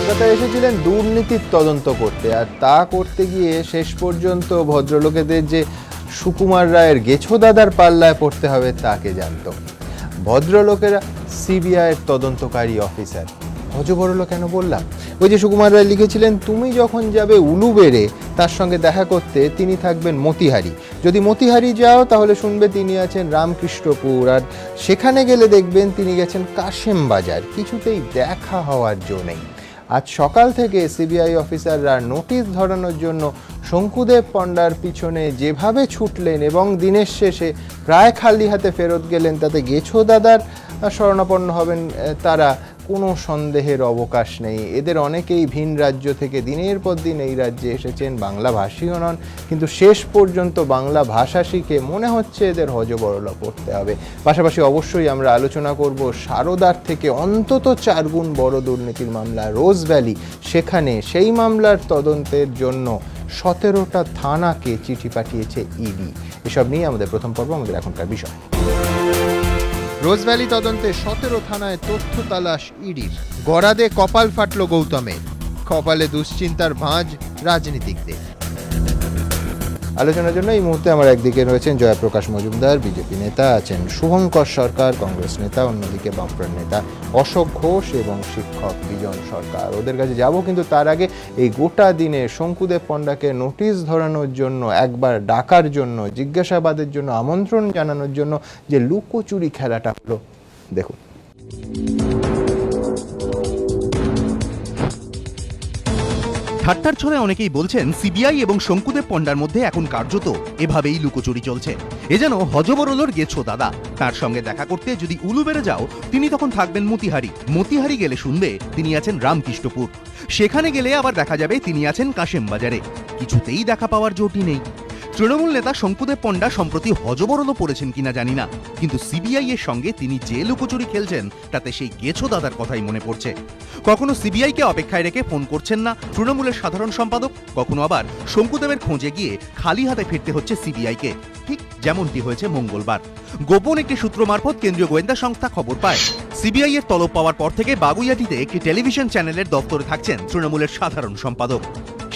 কলকাতায় এসেছিলেন দুর্নীতির তদন্ত করতে, আর তা করতে গিয়ে শেষ পর্যন্ত ভদ্রলোকেদের যে সুকুমার রায়ের গেছো দাদার পাল্লায় পড়তে হবে তাকে জানত। ভদ্রলোকেরা সিবিআইয়ের তদন্তকারী অফিসার। হজবরল কেন বললাম? ওই যে সুকুমার রায় লিখেছিলেন, তুমি যখন যাবে উলুবেড়ে তার সঙ্গে দেখা করতে, তিনি থাকবেন মতিহারি। যদি মতিহারি যাও তাহলে শুনবে তিনি আছেন রামকৃষ্ণপুর, আর সেখানে গেলে দেখবেন তিনি গেছেন কাশেম বাজার। কিছুতেই দেখা হওয়ার জো নেই। আজ সকাল থেকে সিবিআই অফিসাররা নোটিশ ধরানোর জন্য শঙ্কুদেব পণ্ডার পিছনে যেভাবে ছুটলেন এবং দিনের শেষে প্রায় খালি হাতে ফেরত গেলেন, তাতে গেছো দাদার শরণাপন্ন হবেন তারা কোনো সন্দেহের অবকাশ নেই। এদের অনেকেই ভিন রাজ্য থেকে দিনের পর দিন এই রাজ্যে এসেছেন, বাংলাভাষীও নন, কিন্তু শেষ পর্যন্ত বাংলা ভাষা শিখে মনে হচ্ছে এদের হজবরল পড়তে হবে। পাশাপাশি অবশ্যই আমরা আলোচনা করব সারদার থেকে অন্তত 4 গুণ বড় দুর্নীতির মামলা রোজ ভ্যালি। সেখানে সেই মামলার তদন্তের জন্য 17টা থানাকে চিঠি পাঠিয়েছে ইডি। এসব নিয়ে আমাদের প্রথম পর্ব, আমাদের এখনকার বিষয়। রোজ ভ্যালি তদন্তে 17 থানায় তথ্য তালাশ ইডির। গড়াদে কপাল ফাটল গৌতমের, কপালে দুশ্চিন্তার ভাঁজ রাজনীতিকদের। আলোচনার জন্য এই মুহূর্তে আমার একদিকে রয়েছেন জয়প্রকাশ মজুমদার, বিজেপি নেতা, আছেন শুভঙ্কর সরকার, কংগ্রেস নেতা, অন্যদিকে বামফ্রন্ট নেতা অশোক ঘোষ এবং শিক্ষক বিজন সরকার। ওদের কাছে যাব, কিন্তু তার আগে এই গোটা দিনে শঙ্কুদেব পণ্ডাকে নোটিশ ধরানোর জন্য, একবার ডাকার জন্য, জিজ্ঞাসাবাদের জন্য, আমন্ত্রণ জানানোর জন্য যে লুকোচুরি খেলাটা হলো, দেখুন। ঠাট্টার ছলে অনেকেই বলছেন সিবিআই এবং শঙ্কুদেব পণ্ডার মধ্যে এখন কার্যত এভাবেই লুকোচুরি চলছে। এ যেন হজবরলর গেছো দাদা। তার সঙ্গে দেখা করতে যদি উলুবেড়ে যাও, তিনি তখন থাকবেন মতিহারি। মতিহারি গেলে শুনবে তিনি আছেন রামকৃষ্ণপুর। সেখানে গেলে আবার দেখা যাবে তিনি আছেন কাশেম বাজারে। কিছুতেই দেখা পাওয়ার জোটই নেই। তৃণমূল নেতা শঙ্কুদেব পণ্ডা সম্প্রতি হজবরলও পড়েছেন কিনা জানি না, কিন্তু সিবিআই এর সঙ্গে তিনি যে লুকোচুরি খেলছেন তাতে সেই গেছো দাদার কথাই মনে পড়ছে। কখনো সিবিআইকে অপেক্ষায় রেখে ফোন করছেন না তৃণমূলের সাধারণ সম্পাদক, কখনো আবার শঙ্কুদেবের খোঁজে গিয়ে খালি হাতে ফিরতে হচ্ছে সিবিআইকে, ঠিক যেমনটি হয়েছে মঙ্গলবার। গোপন একটি সূত্র মারফত কেন্দ্রীয় গোয়েন্দা সংস্থা খবর পায়, সিবিআই এর তলব পাওয়ার পর থেকে বাগুইয়াটিতে একটি টেলিভিশন চ্যানেলের দপ্তরে থাকছেন তৃণমূলের সাধারণ সম্পাদক।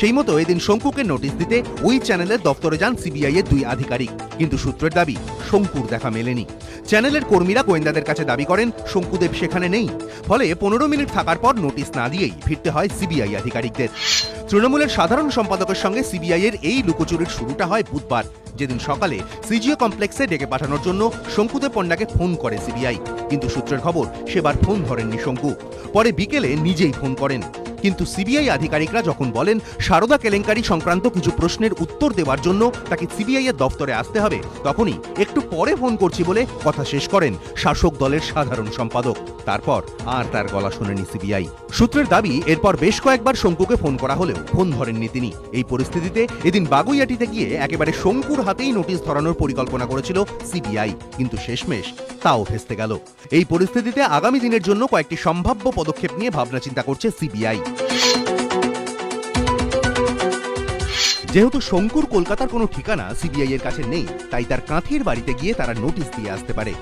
সেই মতো এদিন শঙ্কুকে নোটিশ দিতে ওই চ্যানেলের দপ্তরে যান সিবিআই এর 2 আধিকারিক, কিন্তু সূত্রের দাবি শঙ্কুর দেখা মেলেনি। চ্যানেলের কর্মীরা গোয়েন্দাদের কাছে দাবি করেন শঙ্কুদেব সেখানে নেই, ফলে 15 মিনিট থাকার পর নোটিশ না দিয়েই ফিরতে হয় সিবিআই আধিকারিকদের। তৃণমূলের সাধারণ সম্পাদকের সঙ্গে সিবিআই এর এই লুকোচুরির শুরুটা হয় বুধবার, যেদিন সকালে সিজিও কমপ্লেক্সে ডেকে পাঠানোর জন্য শঙ্কুদেব পণ্ডাকে ফোন করে সিবিআই, কিন্তু সূত্রের খবর সেবার ফোন ধরেননি শঙ্কু। পরে বিকেলে নিজেই ফোন করেন, কিন্তু সিবিআই আধিকারিকরা যখন বলেন সারদা কেলেঙ্কারি সংক্রান্ত কিছু প্রশ্নের উত্তর দেওয়ার জন্য তাকে সিবিআই এর দপ্তরে আসতে হবে, তখনই একটু পরে ফোন করছি বলে কথা শেষ করেন শাসক দলের সাধারণ সম্পাদক। তারপর আর তার গলা শোনেনি সিবিআই। সূত্রের দাবি এরপর বেশ কয়েকবার শঙ্কুকে ফোন করা হলেও ফোন ধরেননি তিনি। এই পরিস্থিতিতে এদিন বাগুইয়াটিতে গিয়ে একেবারে শঙ্কুর হাতেই নোটিশ ধরানোর পরিকল্পনা করেছিল সিবিআই, কিন্তু শেষমেশ তাও ফেস্তে গেল। এই পরিস্থিতিতে আগামী দিনের জন্য কয়েকটি সম্ভাব্য পদক্ষেপ নিয়ে ভাবনা চিন্তা করছে সিবিআই। যেহেতু শঙ্কুর কলকাতার কোনো ঠিকানা সিবিআই এর কাছে নেই, তাই তার কাঁথির বাড়িতে গিয়ে তারা নোটিশ দিয়ে আসতে পারে।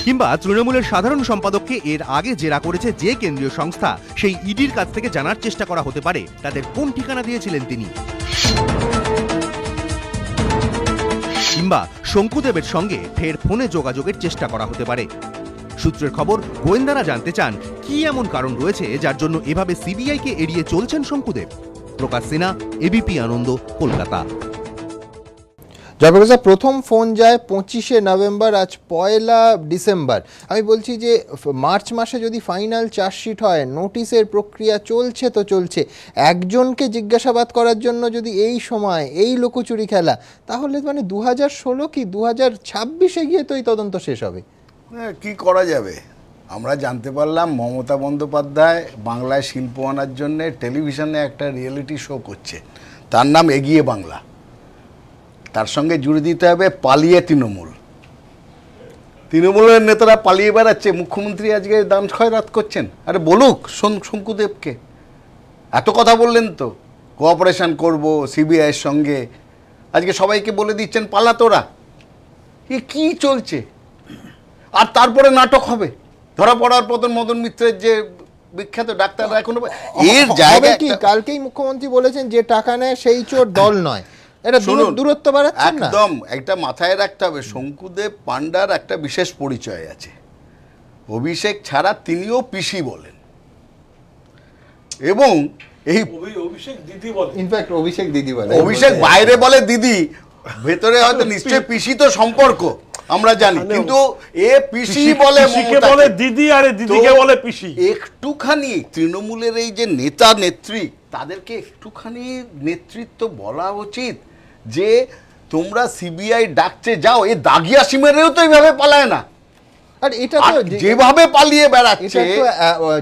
কিংবা তৃণমূলের সাধারণ সম্পাদককে এর আগে জেরা করেছে যে কেন্দ্রীয় সংস্থা, সেই ইডির কাছ থেকে জানার চেষ্টা করা হতে পারে তাদের কোন ঠিকানা দিয়েছিলেন তিনি। কিংবা শঙ্কুদেবের সঙ্গে ফের ফোনে যোগাযোগের চেষ্টা করা হতে পারে। সূত্রের খবর, গোয়েন্দারা জানতে চান কি এমন কারণ রয়েছে যার জন্য এভাবে সিবিআইকে এড়িয়ে চলছেন শঙ্কুদেব। প্রকাশ সিনহা, এবিপি আনন্দ, কলকাতা। জয়প্রকাশ, প্রথম ফোন যায় 25শে নভেম্বর, আজ 1 ডিসেম্বর। আমি বলছি যে মার্চ মাসে যদি ফাইনাল চার্জশিট হয়, নোটিশের প্রক্রিয়া চলছে তো চলছে, একজনকে জিজ্ঞাসাবাদ করার জন্য যদি এই সময় এই লুকোচুরি খেলা, তাহলে মানে 2016 কি 2026-এ গিয়ে তো এই তদন্ত শেষ হবে। কি করা যাবে? আমরা জানতে পারলাম মমতা বন্দ্যোপাধ্যায় বাংলায় শিল্প আনার জন্য টেলিভিশনে একটা রিয়েলিটি শো করছে, তার নাম এগিয়ে বাংলা। তার সঙ্গে জুড়ে দিতে হবে পালিয়ে তৃণমূল। তৃণমূলের নেতারা পালিয়ে বেড়াচ্ছে, মুখ্যমন্ত্রী আজকে দান খয়রাত করছেন। আরে বলুক শঙ্কুদেবকে, এত কথা বললেন তো কোঅপারেশন করব সিবিআইয়ের সঙ্গে, আজকে সবাইকে বলে দিচ্ছেন পালা তোরা। এ কী চলছে? আর তারপরে নাটক হবে, ধরা পড়ার পতন মদন মিত্রের যে বিখ্যাত ডাক্তাররা এখনো এর জায়গায় কি কালকেই মুখ্যমন্ত্রী বলেছেন যে টাকা নেয় সেই চোর দল নয়, এটা দূরত্ব বাড়াচ্ছেন না? একদম একটা মাথায় রাখতে হবে, শঙ্কুদেব পান্ডার একটা বিশেষ পরিচয় আছে, অভিষেক ছাড়া তিনিও পিসি বলেন, এবং এই অভিষেক দিদি বলে, ইনফ্যাক্ট অভিষেক দিদি বলে, অভিষেক বাইরে বলে দিদি, ভেতরে হয়তো নিশ্চয়ই পিসি তো সম্পর্ক আমরা জানি, কিন্তু এ পিসি বলে, পিসিকে বলে দিদি আর দিদিকে বলে পিসি। একটুখানি তৃণমূলের এই যে নেতা নেত্রী তাদেরকে একটুখানি নেতৃত্ব বলা উচিত যে তোমরা সিবিআই ডাকতে যাও, এই দাগিয়া সিমেরেও তো এইভাবে পালায় না, আর এটা তো যেভাবে পালিয়ে বেড়াচ্ছে,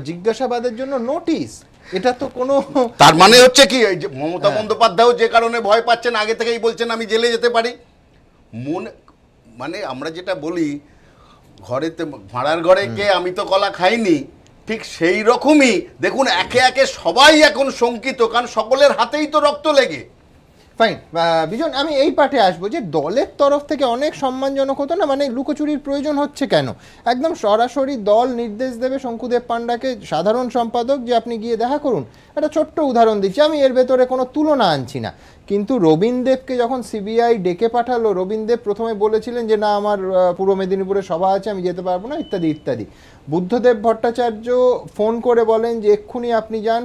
জিজ্ঞাসাবাদের জন্য নোটিশ, এটা তো কোনো, তার মানে হচ্ছে কি এই যে মমতা বন্দ্যোপাধ্যায় যে কারণে ভয় পাচ্ছেন, আগে থেকেই বলছেন আমি জেলে যেতে পারি, মানে আমরা যেটা বলি ঘরেতে ভাড়ার ঘরে কে আমি তো কলা খাইনি, ঠিক সেই রকমই দেখুন একে একে সবাই এখন শঙ্কিত, কারণ সকলের হাতেই তো রক্ত লেগে। ফাইন বিজন, আমি এই পার্টে আসবো যে দলের তরফ থেকে অনেক সম্মানজনক হতো না, মানে লুকোচুরির প্রয়োজন হচ্ছে কেন? একদম সরাসরি দল নির্দেশ দেবে শঙ্কুদেব পান্ডাকে, সাধারণ সম্পাদক, যে আপনি গিয়ে দেখা করুন। একটা ছোট্ট উদাহরণ দিচ্ছি, আমি এর ভেতরে কোনো তুলনা আনছি না, কিন্তু রবীন দেবকে যখন সিবিআই ডেকে পাঠালো, রবীন দেব প্রথমে বলেছিলেন যে না আমার পূর্ব মেদিনীপুরে সভা আছে আমি যেতে পারবো না, ইত্যাদি ইত্যাদি। বুদ্ধদেব ভট্টাচার্য ফোন করে বলেন যে এক্ষুনি আপনি যান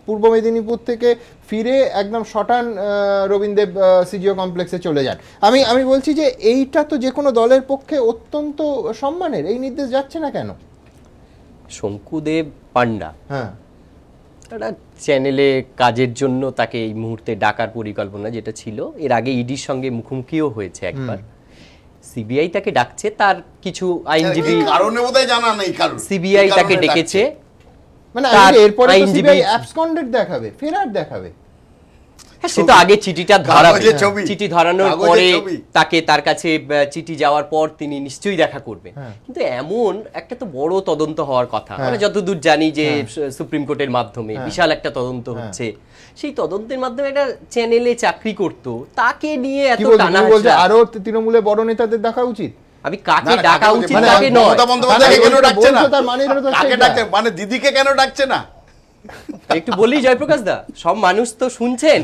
পূর্ব মেদিনীপুর থেকে ফিরে একদম শটান রবীন্দ্র সিজিও কমপ্লেক্সে চলে যান। আমি বলছি যে এইটা তো যে কোনো দলের পক্ষে অত্যন্ত সম্মানের, এই নির্দেশ যাচ্ছে না কেন? শঙ্কুদেব পান্ডা হ্যাঁ, একটা চ্যানেলে কাজের জন্য তাকে এই মুহূর্তে ডাকার পরিকল্পনা যেটা ছিল, এর আগে ইডির সঙ্গে মুখোমুখিও হয়েছে একবার, সিবিআই তাকে ডাকছে, তার কিছু আইনজীবী কারণে বোধহয় জানা নেই, কারণ সিবিআই তাকে ডেকেছে, মানে এরপরে সিবিআই অ্যাবসকন্ডেড দেখাবে, ফেরার দেখাবে, সে তো আগে চিঠিটা ধরাবে, ছবি, চিঠি ধরানোর পরে তাকে, তার কাছে চিঠি যাওয়ার পর তিনি নিশ্চয়ই দেখা করবেন, কিন্তু এমন একটা তো বড় তদন্ত হওয়ার কথা, আমরা যতদূর জানি যে সুপ্রিম কোর্টের মাধ্যমে বিশাল একটা তদন্ত হচ্ছে, সেই তদন্তের মাধ্যমে একটা চ্যানেলে চাকরি করত, তাকে নিয়ে এত টানা, আরো তৃণমূলে বড় নেতাদের দেখা উচিত। আমি কাকে ডাকা উচিত তাকে নয়, মমতা বন্দ্যোপাধ্যায় কেন ডাকছে না, তার মানে কাকে ডাকছে, মানে দিদিকে কেন ডাকছে না? একটু বলি জয়প্রকাশ দা, সব মানুষ তো শুনছেন,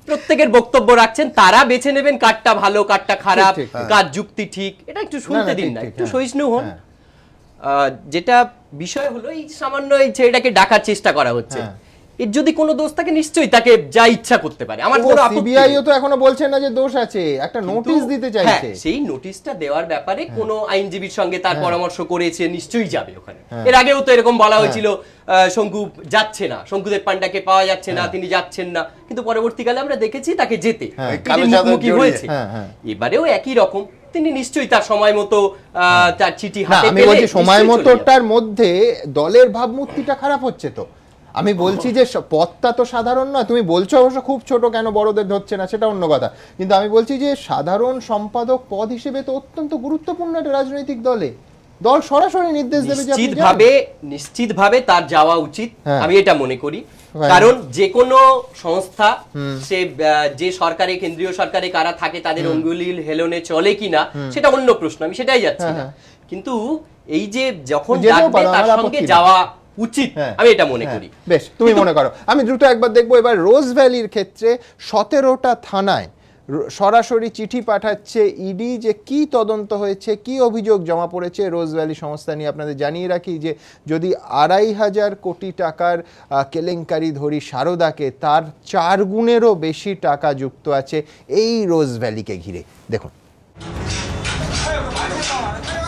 প্রত্যেকের বক্তব্য রাখছেন, তারা বেছে নেবেন কারটা ভালো কারটা খারাপ, কার যুক্তি ঠিক, এটা একটু শুনতে দিন না, একটু সহিষ্ণু হন। যেটা বিষয় হলো এই সামান্য এই ছেলেটাকে ডাকার চেষ্টা করা হচ্ছে, এর যদি কোনো দোষ থাকে নিশ্চয়ই তাকে যা ইচ্ছা করতে পারে, আমার কোনো আপত্তি নেই। সিবিআইও তো এখনো বলছেন না যে দোষ আছে, একটা নোটিশ দিতে চাইছে, সেই নোটিশটা দেওয়ার ব্যাপারে কোনো আইনজীবীর সঙ্গে তার পরামর্শ করেছে, নিশ্চয়ই যাবে ওখানে। এর আগেও তো এরকম বলা হয়েছিল শঙ্কু যাচ্ছে না, শঙ্কুদেব পান্ডাকে পাওয়া যাচ্ছে না, তিনি যাচ্ছেন না, কিন্তু পরবর্তীকালে আমরা দেখেছি তাকে যেতে, মুখোমুখি হয়েছে। এবারেও একই রকম, তিনি নিশ্চয়ই তার সময় মতো তার চিঠি হাতে পেলে, আমি বলছি সময় মতোটার মধ্যে দলের ভাবমূর্তিটা খারাপ হচ্ছে তো। আমি বলছি যে পদটা তো সাধারণ নয়, তুমি বলছো অবশ্য খুব ছোট, কেন বড়দের ধরছে না সেটা অন্য কথা, কিন্তু আমি বলছি যে সাধারণ সম্পাদক পদ হিসেবে তো অত্যন্ত গুরুত্বপূর্ণ একটা রাজনৈতিক দলে, দল সরাসরি নির্দেশ দেবে যে নিশ্চিতভাবে তার যাওয়া উচিত, আমি এটা মনে করি। কারণ যে কোনো সংস্থা, সে যে সরকারে, কেন্দ্রীয় সরকারে কারা থাকে তাদের অঙ্গুলি হেলনে চলে কিনা সেটা অন্য প্রশ্ন, আমি সেটাই যাচ্ছি না, কিন্তু এই যে যখন ডাকবে তার সঙ্গে যাওয়া উচিত, আমি এটা মনে করি। বেশ, তুমি মনে করো। আমি দ্রুত একবার দেখবো এবার রোজ ভ্যালির ক্ষেত্রে 17টা থানায় সরাসরি চিঠি পাঠাচ্ছে ইডি, যে কি তদন্ত হয়েছে, কি অভিযোগ জমা পড়েছে রোজ ভ্যালি সংস্থা নিয়ে। আপনাদের জানিয়ে রাখি যে যদি 2,500 কোটি টাকার কেলেঙ্কারি ধরি সারদাকে, তার 4 গুণেরও বেশি টাকা যুক্ত আছে এই রোজ ভ্যালিকে ঘিরে। দেখুন,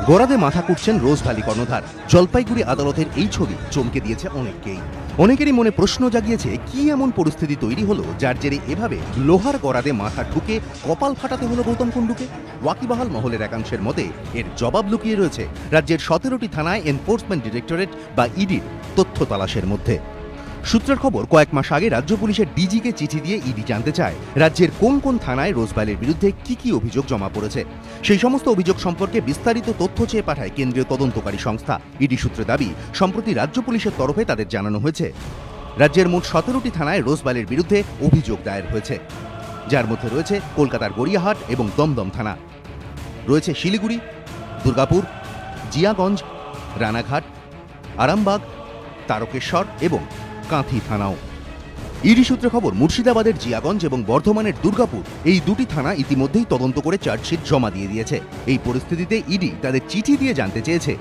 গোড়াতে মাথা কুটছেন রোজ ভ্যালি কর্ণধার। জলপাইগুড়ি আদালতের এই ছবি চমকে দিয়েছে অনেককেই। অনেকেরই মনে প্রশ্ন জাগিয়েছে, কি এমন পরিস্থিতি তৈরি হলো যার জেরে এভাবে লোহার গড়াতে মাথা ঢুকে কপাল ফাটাতে হলো গৌতম কুণ্ডুকে। ওয়াকিবহাল মহলের একাংশের মতে এর জবাব লুকিয়ে রয়েছে রাজ্যের 17টি থানায় এনফোর্সমেন্ট ডিরেক্টরেট বা ইডির তথ্য তালাশের মধ্যে। সূত্রের খবর, কয়েক মাস আগে রাজ্য পুলিশের ডিজিকে চিঠি দিয়ে ইডি জানতে চায় রাজ্যের কোন কোন থানায় রোজ ভ্যালির বিরুদ্ধে কি কি অভিযোগ জমা পড়েছে। সেই সমস্ত অভিযোগ সম্পর্কে বিস্তারিত তথ্য চেয়ে পাঠায় কেন্দ্রীয় তদন্তকারী সংস্থা। ইডি সূত্রে দাবি, সম্প্রতি রাজ্য পুলিশের তরফে তাদের জানানো হয়েছে রাজ্যের মোট 17টি থানায় রোজ ভ্যালির বিরুদ্ধে অভিযোগ দায়ের হয়েছে, যার মধ্যে রয়েছে কলকাতার গড়িয়াহাট এবং দমদম থানা, রয়েছে শিলিগুড়ি, দুর্গাপুর, জিয়াগঞ্জ, রানাঘাট, আরামবাগ, তারকেশ্বর এবং কাঁথি থানাও। ইডি সূত্রে খবর, মুর্শিদাবাদের জিয়াগঞ্জ এবং বর্ধমানের দুর্গাপুর এই দুটি থানা ইতিমধ্যেই তদন্ত করে চার্জশিট জমা দিয়ে দিয়েছে। এই পরিস্থিতিতে ইডি তাদের চিঠি দিয়ে জানতে চেয়েছে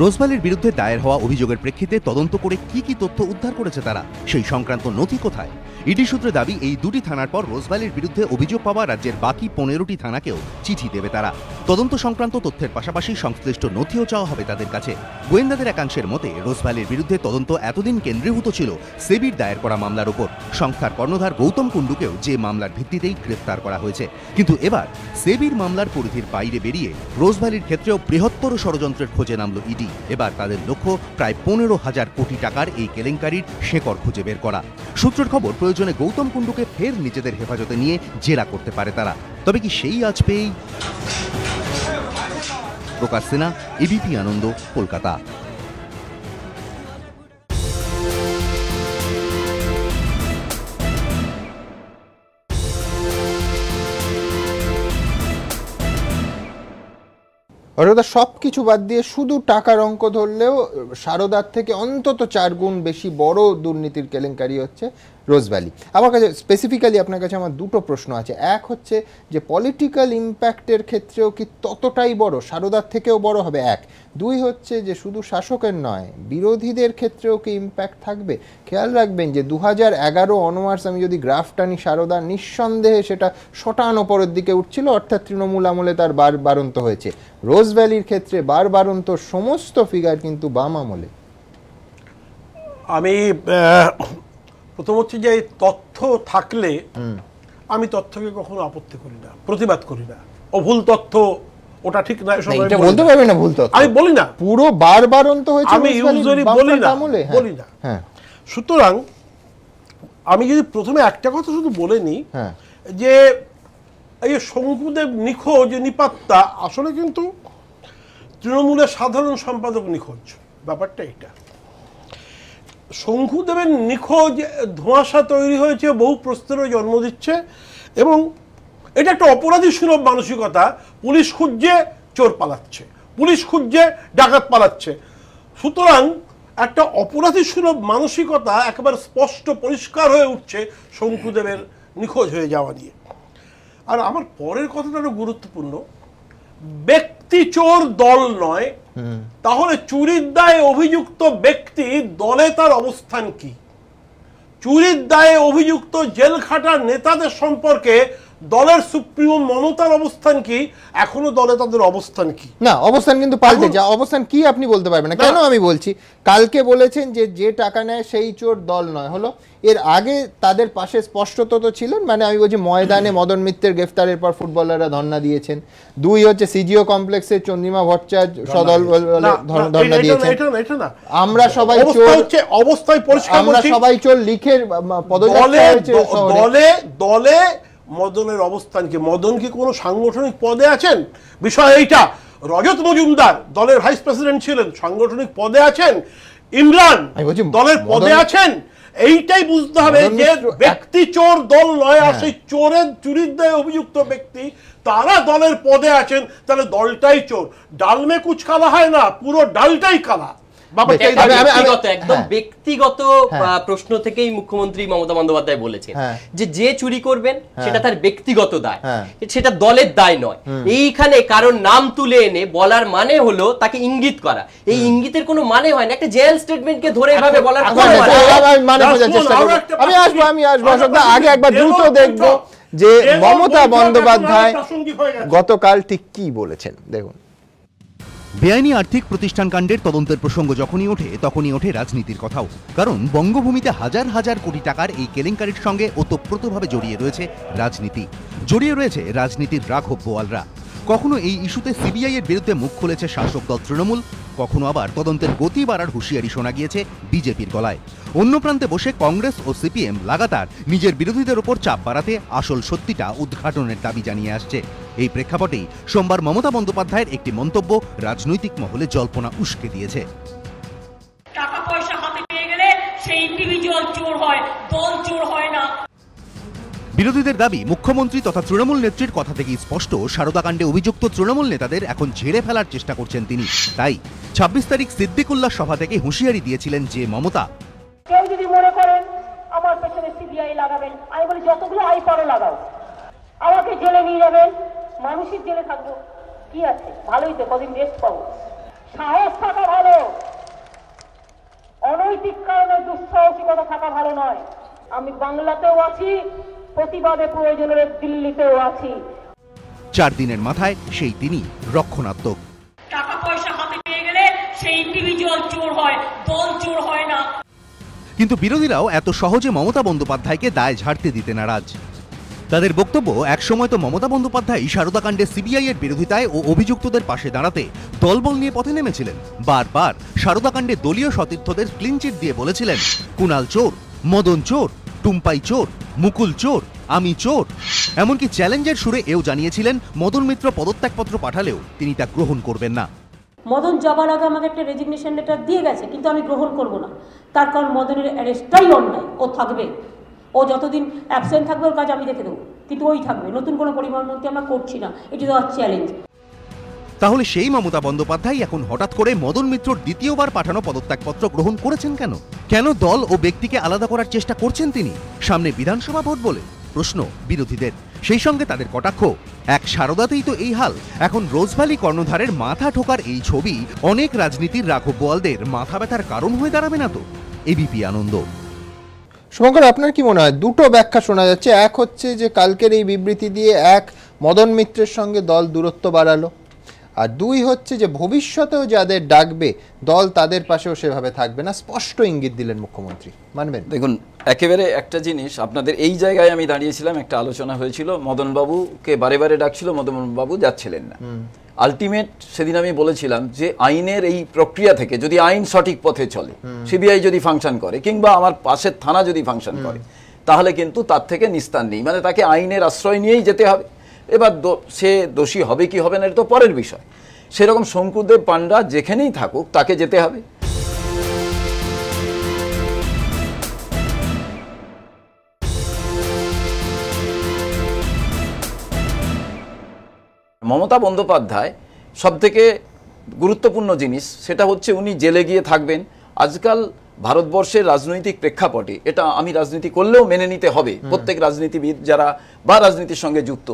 রোজভ্যালির বিরুদ্ধে দায়ের হওয়া অভিযোগের প্রেক্ষিতে তদন্ত করে কি কি তথ্য উদ্ধার করেছে তারা, সেই সংক্রান্ত নথি কোথায়। ইডি সূত্রে দাবি, এই দুটি থানার পর রোজভ্যালির বিরুদ্ধে অভিযোগ পাওয়া রাজ্যের বাকি 15টি থানাকেও চিঠি দেবে তারা। তদন্ত সংক্রান্ত তথ্যের পাশাপাশি সংশ্লিষ্ট নথিও চাওয়া হবে তাদের কাছে। গোয়েন্দাদের একাংশের মতে, রোজভ্যালির বিরুদ্ধে তদন্ত এতদিন কেন্দ্রীভূত ছিল সেবির দায়ের করা মামলার উপর। সংস্থার কর্ণধার গৌতম কুণ্ডুকেও যে মামলার ভিত্তিতেই গ্রেফতার করা হয়েছে। কিন্তু এবার সেবির মামলার পরিধির বাইরে বেরিয়ে রোজভ্যালির ক্ষেত্রেও বৃহত্তর ষড়যন্ত্রের খোঁজে নামল ইডি। এবার তাদের লক্ষ্য প্রায় 15,000 কোটি টাকার এই কেলেঙ্কারির শেকড় খুঁজে বের করা। সূত্রের খবর, প্রয়োজনে গৌতম কুণ্ডুকে ফের নিজেদের হেফাজতে নিয়ে জেরা করতে পারে তারা। তবে কি সেই আজ পেয়েই? প্রকাশ সিনহা, এবিপি আনন্দ, কলকাতা। অর্থাৎ সব কিছু বাদ দিয়ে শুধু টাকার অঙ্ক ধরলেও সারদার থেকে অন্তত 4 গুণ বেশি বড় দুর্নীতির কেলেঙ্কারি হচ্ছে রোজভ্যালি। আমার কাছে স্পেসিফিক্যালি আপনার কাছে আমার দুটো প্রশ্ন আছে। এক হচ্ছে যে পলিটিক্যাল ইম্প্যাক্টের ক্ষেত্রেও কি ততটাই বড়, সারদার থেকেও বড় হবে? এক। দুই হচ্ছে যে শুধু শাসকের নয়, বিরোধীদের ক্ষেত্রেও কি ইম্প্যাক্ট থাকবে? খেয়াল রাখবেন যে 2011 অনওয়ার্স আমি যদি গ্রাফ টানি, সারদা নিঃসন্দেহে সেটা শটান ওপরের দিকে উঠছিল, অর্থাৎ তৃণমূল আমলে তার বাড়ন্ত হয়েছে। রোজভ্যালির ক্ষেত্রে বাড়ন্ত সমস্ত ফিগার কিন্তু বাম আমলে। আমি প্রথম হচ্ছে যে তথ্য থাকলে আমি তথ্যকে কখনো আপত্তি করি না, প্রতিবাদ করি না। ভুল তথ্য ওটা ঠিক না এটা বলতে পারবে না ভুল তথ্য, আমি বলি না। পুরো বারবারন্ত হয়েছে আমি ইউজুয়ালি বলি না। সুতরাং আমি যদি প্রথমে একটা কথা শুধু বলে নিই যে এই শঙ্কুদেব নিখোঁজ নিপাত্তা আসলে কিন্তু তৃণমূলের সাধারণ সম্পাদক নিখোঁজ, ব্যাপারটা এটা। শঙ্কুদেবের নিখোঁজ ধোঁয়াশা তৈরি হয়েছে, বহু প্রশ্নেরও জন্ম দিচ্ছে এবং এটা একটা অপরাধী সুলভ মানসিকতা। পুলিশ খুঁজছে, চোর পালাচ্ছে, পুলিশ খুঁজছে, ডাকাত পালাচ্ছে। সুতরাং একটা অপরাধী সুলভ মানসিকতা একেবারে স্পষ্ট পরিষ্কার হয়ে উঠছে শঙ্কুদেবের নিখোঁজ হয়ে যাওয়া নিয়ে। আর আমার পরের কথাটা আরো গুরুত্বপূর্ণ, ব্যক্তি চোর দল নয়, তাহলে চুরির দায়ে অভিযুক্ত ব্যক্তি দলে তার অবস্থান কি? চুরির দায়ে অভিযুক্ত জেল খাটার নেতাদের সম্পর্কে দলের সুপ্রিমো মমতার অবস্থান কি? এখনো দলে তাদের অবস্থান কি? না, অবস্থান কিন্তু পাল্টে যা। অবস্থান কি আপনি বলতে পারবেন না। কেন আমি বলছি, কালকে বলেছেন যে যে টাকা নেয় সেই চোর দল নয়, হলো এর আগে তাদের পাশে স্পষ্টত তো ছিলেন। মানে আমি বলছি, ময়দানে মদন মিত্রের গ্রেফতারের পর ফুটবলাররা ধর্ণা দিয়েছেন। দুই হচ্ছে সিজিও কমপ্লেক্সে চন্দ্রিমা ভট্টাচার্য সদল ধর্ণা দিয়েছেন। আমরা সবাই চোর, অবস্থায় পরিষ্কার, আমরা সবাই চোর লিখে পদযাত্রা হয়েছে শহরে। দলে মদনের অবস্থান কি? মদন কি কোনো সাংগঠনিক পদে আছেন? বিষয় এইটা। রজত মজুমদার দলের ভাইস প্রেসিডেন্ট ছিলেন, সাংগঠনিক পদে আছেন। ইমরান দলের পদে আছেন। এইটাই বুঝতে হবে যে ব্যক্তি চোর দল নয়, আর সেই চোরের চুরির দায়ে অভিযুক্ত ব্যক্তি তারা দলের পদে আছেন, তাহলে দলটাই চোর। ডালমে কুচ কালা হয় না, পুরো ডালটাই কালা। একদম ব্যক্তিগত প্রশ্ন থেকেই মুখ্যমন্ত্রী মমতা বন্দ্যোপাধ্যায় বলেছেন যে যে চুরি করবেন সেটা তার ব্যক্তিগত দায়, সেটা দলের দায় নয়। এইখানে কারোর নাম তুলে এনে বলার মানে হলো তাকে ইঙ্গিত করা। এই ইঙ্গিতের কোনো মানে হয় না। একটা জেল স্টেটমেন্টকে ধরে এভাবে বলার আমি আসবো আগে একবার দ্রুত দেখবো যে মমতা বন্দ্যোপাধ্যায় গতকাল ঠিক কি বলেছেন। দেখুন, বেআইনি আর্থিক প্রতিষ্ঠান কাণ্ডের তদন্তের প্রসঙ্গ যখনই ওঠে তখনই ওঠে রাজনীতির কথাও। কারণ বঙ্গভূমিতে হাজার হাজার কোটি টাকার এই কেলেঙ্কারির সঙ্গে ওতপ্রোতভাবে জড়িয়ে রয়েছে রাজনীতি, জড়িয়ে রয়েছে রাজনীতির রাঘব বোয়ালরা। কখনো এই ইস্যুতে সিবিআই এর বিরুদ্ধে মুখ খুলেছে শাসক দল তৃণমূল, কখনো আবার তদন্তের গতি বাড়ার হুঁশিয়ারি শোনা গিয়েছে বিজেপির গলায়। অন্য প্রান্তে বসে কংগ্রেস ও সিপিএম লাগাতার নিজের বিরোধীদের ওপর চাপ বাড়াতে আসল সত্যিটা উদ্ঘাটনের দাবি জানিয়ে আসছে। এই প্রেক্ষাপটেই সোমবার মমতা বন্দ্যোপাধ্যায়ের একটি মন্তব্য রাজনৈতিক মহলে জল্পনা উস্কে দিয়েছে। টাকা পয়সা হাতে পেয়ে গেলে সেই ইন্ডিভিজুয়াল চোর হয়, দল চোর হয় না। বিরোধীদের দাবি, মুখ্যমন্ত্রী তথা তৃণমূল নেত্রীর কথা থেকেই স্পষ্ট সারদা কাণ্ডে অভিযুক্ত তৃণমূল নেতাদের এখন ঝেড়ে ফেলার চেষ্টা করছেন তিনি। তাই 26 তারিখ সিদ্দিকুল্লাহ সভা থেকে হুঁশিয়ারি দিয়েছিলেন যে মমতা, কেউ যদি মনে করেন আমার পেছনে সিবিআই লাগাবেন, আমি বলি যতগুলো আই পারো লাগাও, আমাকে জেলে নিয়ে যাবেন, মানুষের জেলে থাকবো, কি আছে, ভালোই তো, কদিন রেস্ট পাবো। সাহস থাকা ভালো, অনৈতিক কারণে দুঃসাহসিকতা থাকা ভালো নয়। আমি বাংলাতেও আছি, প্রতিবাদে প্রয়োজনের দিল্লিতেও আছি। 4 দিনের মাথায় সেই তিনি রক্ষণাত্মক। টাকা পয়সা হাতে পেয়ে গেলে সেই ইন্ডিভিজুয়াল চোর হয়, দল চোর হয় না। কিন্তু বিরোধীরাও এত সহজে মমতা বন্দ্যোপাধ্যায়কে দায় ঝাড়তে দিতে নারাজ। তাদের বক্তব্য, একসময় তো মমতা বন্দ্যোপাধ্যায় সারদাকাণ্ডে সিবিআই এর বিরোধিতায় ও অভিযুক্তদের পাশে দাঁড়াতে দলবল নিয়ে পথে নেমেছিলেন। বারবার সারদাকাণ্ডে দলীয় সতীর্থদের ক্লিনচিট দিয়ে বলেছিলেন, কুণাল চোর, মদন চোর, টুম্পাই চোর, মুকুল চোর, আমি চোর। এমনকি চ্যালেঞ্জের সুরে এও জানিয়েছিলেন মদন মিত্র পদত্যাগপত্র পাঠালেও তিনি তা গ্রহণ করবেন না। মদন যাবার আগে আমাকে একটা রেজিগনেশন লেটার দিয়ে গেছে, কিন্তু আমি গ্রহণ করব না। তার কারণ মদনের অ্যারেস্টটাই অন্যায়, ও থাকবে, ও যতদিন অ্যাবসেন্ট থাকবে ওর কাজ আমি দেখে দেবো, কিন্তু ওই থাকবে। নতুন কোনো পরিবহন মন্ত্রী আমরা করছি না, এটি দেওয়ার চ্যালেঞ্জ। তাহলে সেই মমতা বন্দ্যোপাধ্যায় এখন হঠাৎ করে মদন মিত্রর দ্বিতীয়বার পাঠানো পদত্যাগপত্র গ্রহণ করেছেন কেন? কেন দল ও ব্যক্তিকে আলাদা করার চেষ্টা করছেন তিনি? সামনে বিধানসভা ভোট বলে প্রশ্ন বিরোধীদের, সেই সঙ্গে তাদের কটাক্ষ, এক সারদাতেই তো এই হাল। এখন রোজভ্যালি কর্ণধারের মাথা ঠোকার এই ছবি অনেক রাজনীতির রাঘব বোয়ালদের মাথা ব্যথার কারণ হয়ে দাঁড়াবে না তো? এবিপি আনন্দ। শুভঙ্কর, আপনার কি মনে হয়? দুটো ব্যাখ্যা শোনা যাচ্ছে। এক হচ্ছে যে কালকের এই বিবৃতি দিয়ে এক, মদন মিত্রের সঙ্গে দল দূরত্ব বাড়ালো, আর দুই হচ্ছে যে ভবিষ্যতেও যাদের ডাকবে দল তাদের পাশেও সেভাবে থাকবে না, স্পষ্ট ইঙ্গিত দিলেন মুখ্যমন্ত্রী। মানবেন? দেখুন, একেবারে একটা জিনিস, আপনাদের এই জায়গায় আমি দাঁড়িয়েছিলাম, একটা আলোচনা হয়েছিল, মদনবাবুকে বারে বারে ডাকছিল, মদনবাবু যাচ্ছিলেন না। আলটিমেট সেদিন আমি বলেছিলাম যে আইনের এই প্রক্রিয়া থেকে যদি আইন সঠিক পথে চলে, সিবিআই যদি ফাংশন করে কিংবা আমার পাশের থানা যদি ফাংশন করে, তাহলে কিন্তু তার থেকে নিস্তার নেই, মানে তাকে আইনের আশ্রয় নিয়েই যেতে হবে। এবার সে দোষী হবে কি হবে না এটা তো পরের বিষয়। সেরকম শঙ্কুদেব পান্ডা যেখানেই থাকুক তাকে যেতে হবে। মমতা বন্দ্যোপাধ্যায় সবথেকে গুরুত্বপূর্ণ জিনিস সেটা হচ্ছে উনি জেলে গিয়ে থাকবেন। আজকাল ভারতবর্ষের রাজনৈতিক প্রেক্ষাপটে এটা আমি রাজনীতি করলেও মেনে নিতে হবে, প্রত্যেক রাজনীতিবিদ যারা বা রাজনীতির সঙ্গে যুক্ত,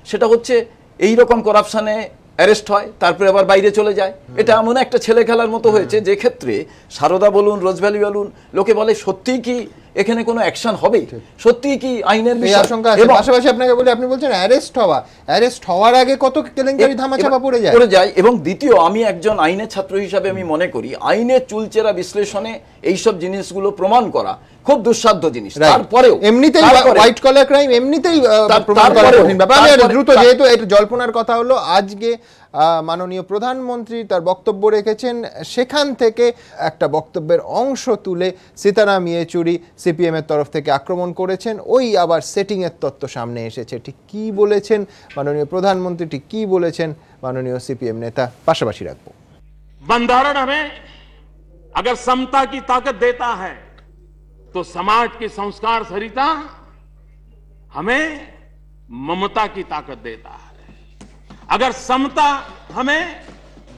সেটা হচ্ছে এই রকম করাপশনে অ্যারেস্ট হয়, তারপরে আবার বাইরে চলে যায়। এটা এমন একটা ছেলে খেলার মতো হয়েছে যে ক্ষেত্রে সারদা বলুন, রোজভ্যালি বলুন, লোকে বলে সত্যিই কি এখানে কোনো অ্যাকশন হবে, সত্যিই কি আইনের আশঙ্কা আছে। পাশাপাশি আপনাকে বলি, আপনি বলছেন অ্যারেস্ট হওয়ার আগে কত কেলেঙ্কারি ধামাচাপা পড়ে যায়। এবং দ্বিতীয়, আমি একজন আইনের ছাত্র হিসাবে আমি মনে করি আইনের চুলচেরা বিশ্লেষণে এইসব জিনিসগুলো প্রমাণ করা খুব দুঃসাধ্য জিনিস। তারপরেও এমনিতেই হোয়াইট কলার ক্রাইম এমনিতেই প্রমাণ করা কঠিন ব্যাপার। আমি দ্রুত, যেহেতু এটা জল্পনার কথা হলো, আজকে মাননীয় প্রধানমন্ত্রী তার বক্তব্য রেখেছেন, সেখান থেকে একটা বক্তব্যের অংশ তুলে সীতারাম ইয়েচুরি সিপিএম এর তরফ থেকে আক্রমণ করেছেন। ওই আবার সেটিং এর তত্ত্ব সামনে এসেছে। ঠিক কি বলেছেন মাননীয় প্রধানমন্ত্রী, ঠিক কি বলেছেন মাননীয় সিপিএম নেতা, পাশাপাশি রাখবো। बंधारण हमें अगर समता की ताकत देता है तो समाज की संस्कार सरिता हमें ममता की ताकत देता है। अगर समता हमें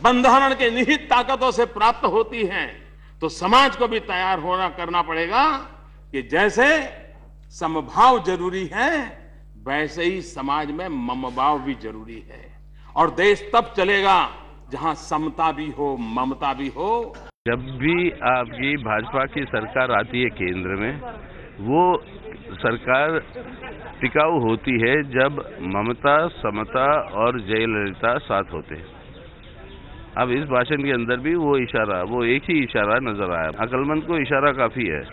बंधारण के निहित ताकतों से प्राप्त होती है तो समाज को भी तैयार करना पड़ेगा कि जैसे समभाव जरूरी है वैसे ही समाज में ममभाव भी जरूरी है, और देश तब चलेगा जहां समता भी हो, ममता भी हो। जब भी आपकी भाजपा की सरकार आती है केंद्र में, वो सरकार टिकाऊ होती है जब ममता, समता और जयललिता साथ होते हैं। अब इस भाषण के अंदर भी वो एक ही इशारा नजर आया। अकलमंद को इशारा काफी है।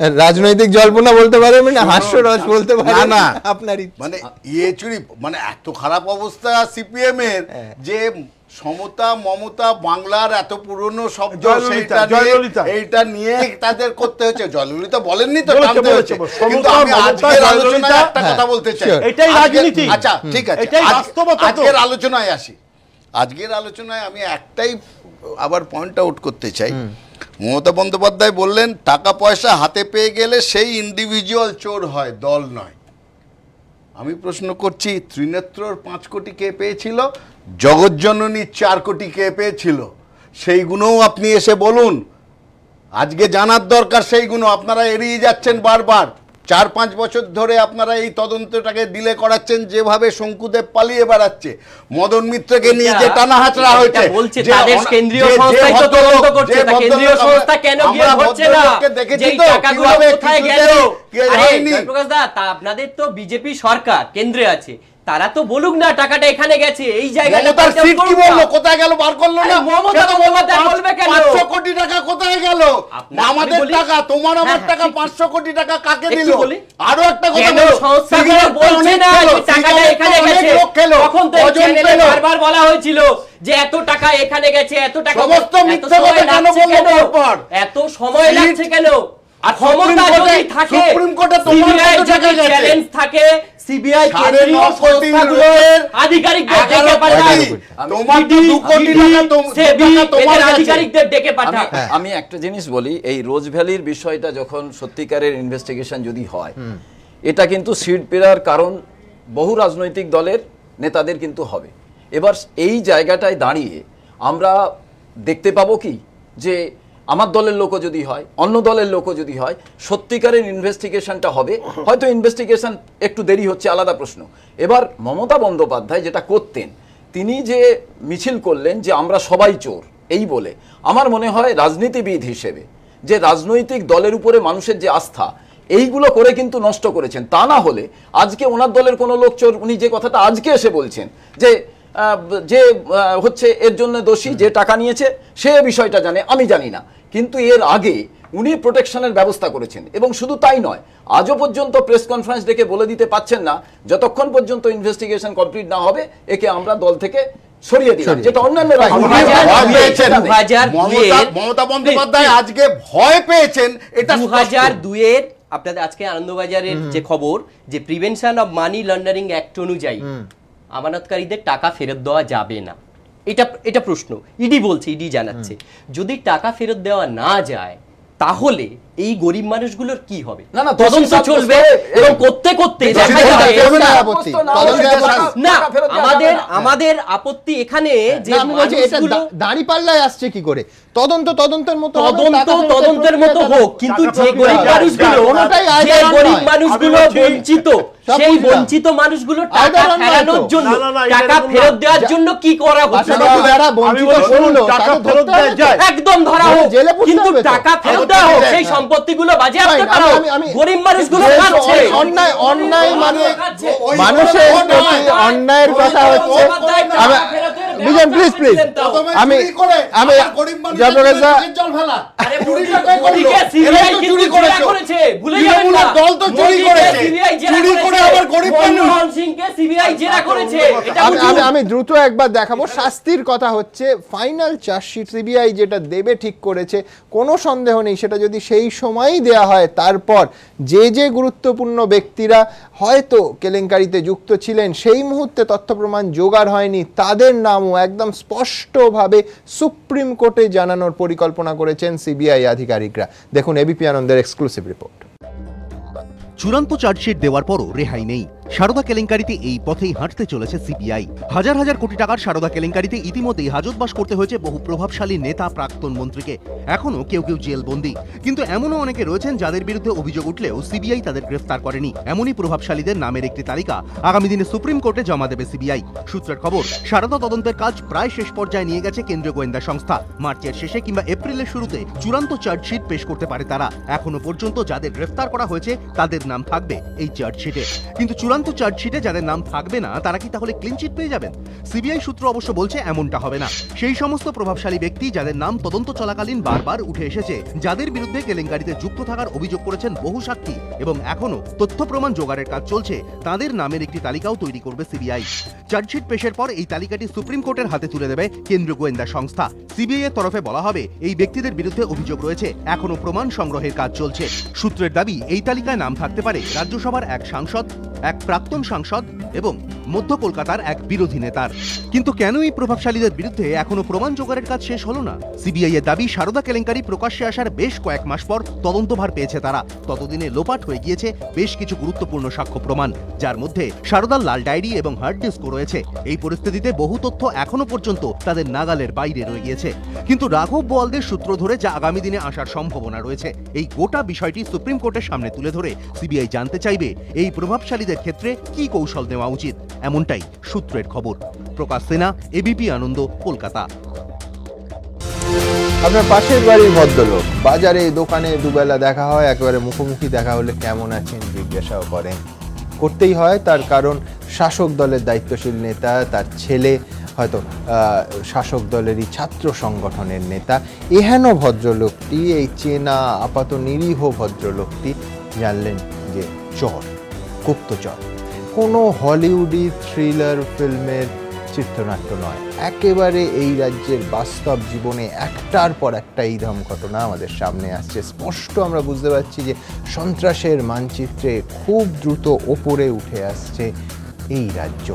রাজনৈতিক জল্পনা বলতে পারেন না, হাস্যরস বলতে পারেন না, আপনারই মানে ইয়েচুরি, মানে এত খারাপ অবস্থা সিপিএম এর যে সমতা মমতা বাংলার এত পুরনো শব্দ, এইটা নিয়ে তাদের করতে হচ্ছে। জয়ললিতা বলেননি তো, টানতে হচ্ছে। কিন্তু আমি আজকের আলোচনায় একটা কথা বলতে চাই, এটাই রাজনীতি। আচ্ছা ঠিক আছে, এটাই বাস্তবতা। আজকের আলোচনায় আসি। আজকের আলোচনায় আমি একটাই আবার পয়েন্ট আউট করতে চাই। মমতা বন্দ্যোপাধ্যায় বললেন টাকা পয়সা হাতে পেয়ে গেলে সেই ইন্ডিভিজুয়াল চোর হয়, দল নয়। আমি প্রশ্ন করছি, ত্রিনেত্রর 5 কোটি কে পেয়েছিল? জগজ্জননী 4 কোটি কে পেয়েছিল? সেইগুলোও আপনি এসে বলুন। আজকে জানার দরকার সেইগুলো, আপনারা এড়িয়ে যাচ্ছেন বারবার। 4-5 বছর ধরে আপনারা এই তদন্তটাকে ডিলে করাচ্ছেন, যেভাবে শঙ্কুদেব পালিয়ে বেড়াচ্ছে, মদন মিত্রকে নিয়ে যে টানাহাচড়া হয়েছে, আপনাদের তো বিজেপি সরকার কেন্দ্রে আছে, তারা তো বলুক না টাকাটা এখানে গেছে, এই জায়গায় কোথায় গেল বার করলো না। 500 কোটি টাকা কোথায় গেল? আমাদের টাকা, তোমার আমার টাকা, 500 কোটি টাকা কাকে দিল? আরো একটা কথা বলছে না টাকাটা এখানে গেছে, তখন তো বারবার বলা হয়েছিল যে এত টাকা এখানে গেছে, এত টাকা, সমস্ত মিথ্যা কথা কেন বললো? এত সময় লাগছে কেন? আর ক্ষমতা যদি থাকে, সুপ্রিম কোর্টে তোমার যদি চ্যালেঞ্জ থাকে, সিবিআই কেন্দ্রীয় সংস্থাগুলোর আধিকারিকদের ডেকে পাঠায়, তোমার 2 কোটি টাকা তোমার আধিকারিকদের ডেকে পাঠায়। আমি একটা জিনিস বলি, এই রোজ ভ্যালির বিষয়টা যখন সত্যিকারের ইনভেস্টিগেশন যদি হয়, এটা কিন্তু সিট পেরার কারণ বহু রাজনৈতিক দলের নেতাদের কিন্তু হবে। এবার এই জায়গাটায় দাঁড়িয়ে আমরা দেখতে পাবো কি যে আমার দলের লোকও যদি হয়, অন্য দলের লোকও যদি হয়, সত্যিকারের ইনভেস্টিগেশনটা হবে। হয়তো ইনভেস্টিগেশন একটু দেরি হচ্ছে, আলাদা প্রশ্ন। এবার মমতা বন্দ্যোপাধ্যায় যেটা করতেন, তিনি যে মিছিল করলেন যে আমরা সবাই চোর, এই বলে, আমার মনে হয় রাজনীতিবিদ হিসেবে যে রাজনৈতিক দলের উপরে মানুষের যে আস্থা, এইগুলো করে কিন্তু নষ্ট করেছেন। তা না হলে আজকে ওনার দলের কোনো লোক চোর, উনি যে কথাটা আজকে এসে বলছেন যে যে হচ্ছে এর জন্য দোষী, যে টাকা নিয়েছে সে বিষয়টা জানে, আমি জানি না, কিন্তু এর আগে উনি প্রোটেকশনের ব্যবস্থা করেছেন। এবং শুধু তাই নয়, আজও পর্যন্ত প্রেস কনফারেন্স ডেকে বলে দিতে পাচ্ছেন না যতক্ষণ পর্যন্ত ইনভেস্টিগেশন কমপ্লিট না হবে একে আমরা দল থেকে সরিয়ে দিলাম, যেটা অন্যান্য মমতা বন্দ্যোপাধ্যায় আজকে ভয় পেয়েছেন। এটা 2002-এর আপনাদের আজকে আনন্দবাজারের যে খবর, যে prevention of money laundering act অনুযায়ী আমানতকারীদের টাকা ফেরত দেওয়া যাবে না। এটা প্রশ্ন, ইডি বলছে, ইডি জানাচ্ছে যদি টাকা ফেরত দেওয়া না যায় তাহলে এই গরিব মানুষগুলোর কি হবে? না না, তদন্ত চলবে এবং করতে করতে না, আমাদের আপত্তি এখানে যে দাঁড়িপাল্লায় আসছে কি করে? তদন্তের মতো হোক, কিন্তু যে গরিব মানুষগুলো বঞ্চিত, সেই বঞ্চিত মানুষগুলো টাকা ফেরানোর জন্য, টাকা ফেরত দেওয়ার জন্য কি করা হচ্ছে? একদম ধরা হোক, কিন্তু টাকা ফেরত দেওয়া হোক, সেই সম্পত্তিগুলো বাজেয়াপ্ত করা হোক। গরিব মানুষগুলো খাচ্ছে, অন্যায় মানে মানুষের অন্যায়ের কথা হচ্ছে। বিজন প্লিজ আমি আমি দ্রুত একবার দেখাবো। শাস্তির কথা হচ্ছে, ফাইনাল চার্জশিট সিবিআই যেটা দেবে ঠিক করেছে, কোনো সন্দেহ নেই সেটা যদি সেই সময়ই দেয়া হয়, তারপর যে গুরুত্বপূর্ণ ব্যক্তিরা হয়তো কেলেঙ্কারিতে যুক্ত ছিলেন, সেই মুহূর্তে তথ্য প্রমাণ জোগাড় হয়নি, তাদের নামও একদম স্পষ্টভাবে সুপ্রিম কোর্টে জানানোর পরিকল্পনা করেছেন সিবিআই আধিকারিকরা। দেখুন এবিপি আনন্দের এক্সক্লুসিভ রিপোর্ট। চূড়ান্ত চার্জশিট দেওয়ার পরও রেহাই নেই। সারদা কেলেঙ্কারিতে এই পথেই হাঁটতে চলেছে সিবিআই। হাজার হাজার কোটি টাকার সারদা কেলেঙ্কারিতে ইতিমধ্যেই হাজতবাস করতে হয়েছে বহু প্রভাবশালী নেতা, প্রাক্তন মন্ত্রীকে। এখনো কেউ জেলবন্দি, কিন্তু এমনও অনেকে রয়েছেন যাদের বিরুদ্ধে অভিযোগ উঠলেও সিবিআই তাদের গ্রেফতার করেনি। এমনই প্রভাবশালীদের নামের একটি তালিকা আগামী দিনে সুপ্রিম কোর্টে জমা দেবে সিবিআই। সূত্রের খবর, সারদা তদন্তের কাজ প্রায় শেষ পর্যায়ে নিয়ে গেছে কেন্দ্রীয় গোয়েন্দা সংস্থা। মার্চের শেষে কিংবা এপ্রিলের শুরুতে চূড়ান্ত চার্জশিট পেশ করতে পারে তারা। এখনো পর্যন্ত যাদের গ্রেফতার করা হয়েছে তাদের নাম থাকবে এই চার্জশিটে, কিন্তু চূড়ান্ত চার্জশিটে যাদের নাম থাকবে না তারা কি তাহলে ক্লিনচিট পেয়ে যাবেন? সিবিআই সূত্র অবশ্য বলছে এমনটা হবে না। সেই সমস্ত প্রভাবশালী ব্যক্তি যাদের নাম তদন্ত চলাকালীন বারবার উঠে এসেছে, যাদের বিরুদ্ধে কেলেঙ্কারিতে যুক্ত থাকার অভিযোগ করেছেন বহু সাক্ষী এবং এখনো তথ্য প্রমাণ জোগাড়ের কাজ চলছে, তাদের নামের একটি তালিকাও তৈরি করবে সিবিআই। চার্জশিট পেশের পর এই তালিকাটি সুপ্রিম কোর্টের হাতে তুলে দেবে কেন্দ্রীয় গোয়েন্দা সংস্থা। সিবিআই এর তরফে বলা হবে এই ব্যক্তিদের বিরুদ্ধে অভিযোগ রয়েছে, এখনো প্রমাণ সংগ্রহের কাজ চলছে। সূত্রের দাবি, এই তালিকায় নাম থাকতে পারে রাজ্যসভার এক সাংসদ, এক প্রাক্তন সাংসদ এবং মধ্য কলকাতার এক বিরোধী নেতার। কিন্তু কেন এই প্রভাবশালীদের বিরুদ্ধে এখনো প্রমাণ জোগাড়ের কাজ শেষ হলো না? সিবিআই এর দাবি, সারদা কেলেঙ্কারি প্রকাশ্যে আসার বেশ কয়েক মাস পর তদন্তভার পেয়েছে তারা। ততদিনে লোপাট হয়ে গিয়েছে বেশ কিছু গুরুত্বপূর্ণ সাক্ষ্য প্রমাণ, যার মধ্যে সারদার লাল ডায়েরি এবং হার্ড ডিস্কও রয়েছে। এই পরিস্থিতিতে বহু তথ্য এখনো পর্যন্ত তাদের নাগালের বাইরে রয়ে গিয়েছে। কিন্তু রাঘব বোয়ালদের সূত্র ধরে যা আগামী দিনে আসার সম্ভাবনা রয়েছে, এই গোটা বিষয়টি সুপ্রিম কোর্টের সামনে তুলে ধরে সিবিআই জানতে চাইবে এই প্রভাবশালীদের ক্ষেত্রে কি কৌশল নেওয়া উচিত। এমনটাই সূত্রের খবর। প্রকাশ সিনহা, এবিপি আনন্দ, কলকাতা। আপনার পাশের বাড়ির ভদ্রলোক, বাজারে দোকানে দুবেলা দেখা হয়, একেবারে মুখোমুখি দেখা হলে কেমন আছেন জিজ্ঞাসাও করেন, করতেই হয়। তার কারণ শাসক দলের দায়িত্বশীল নেতা, তার ছেলে হয়তো শাসক দলেরই ছাত্র সংগঠনের নেতা। এহেন ভদ্রলোকটি, এই চেনা আপাত নিরীহ ভদ্রলোকটি জানলেন যে চর, গুপ্তচর কোনো হলিউডি থ্রিলার ফিল্মের চিত্রনাট্য নয়, একেবারে এই রাজ্যের বাস্তব জীবনে একটার পর একটা এইরকম ঘটনা আমাদের সামনে আসছে। স্পষ্ট আমরা বুঝতে পারছি যে সন্ত্রাসের মানচিত্রে খুব দ্রুত ওপরে উঠে আসছে এই রাজ্য।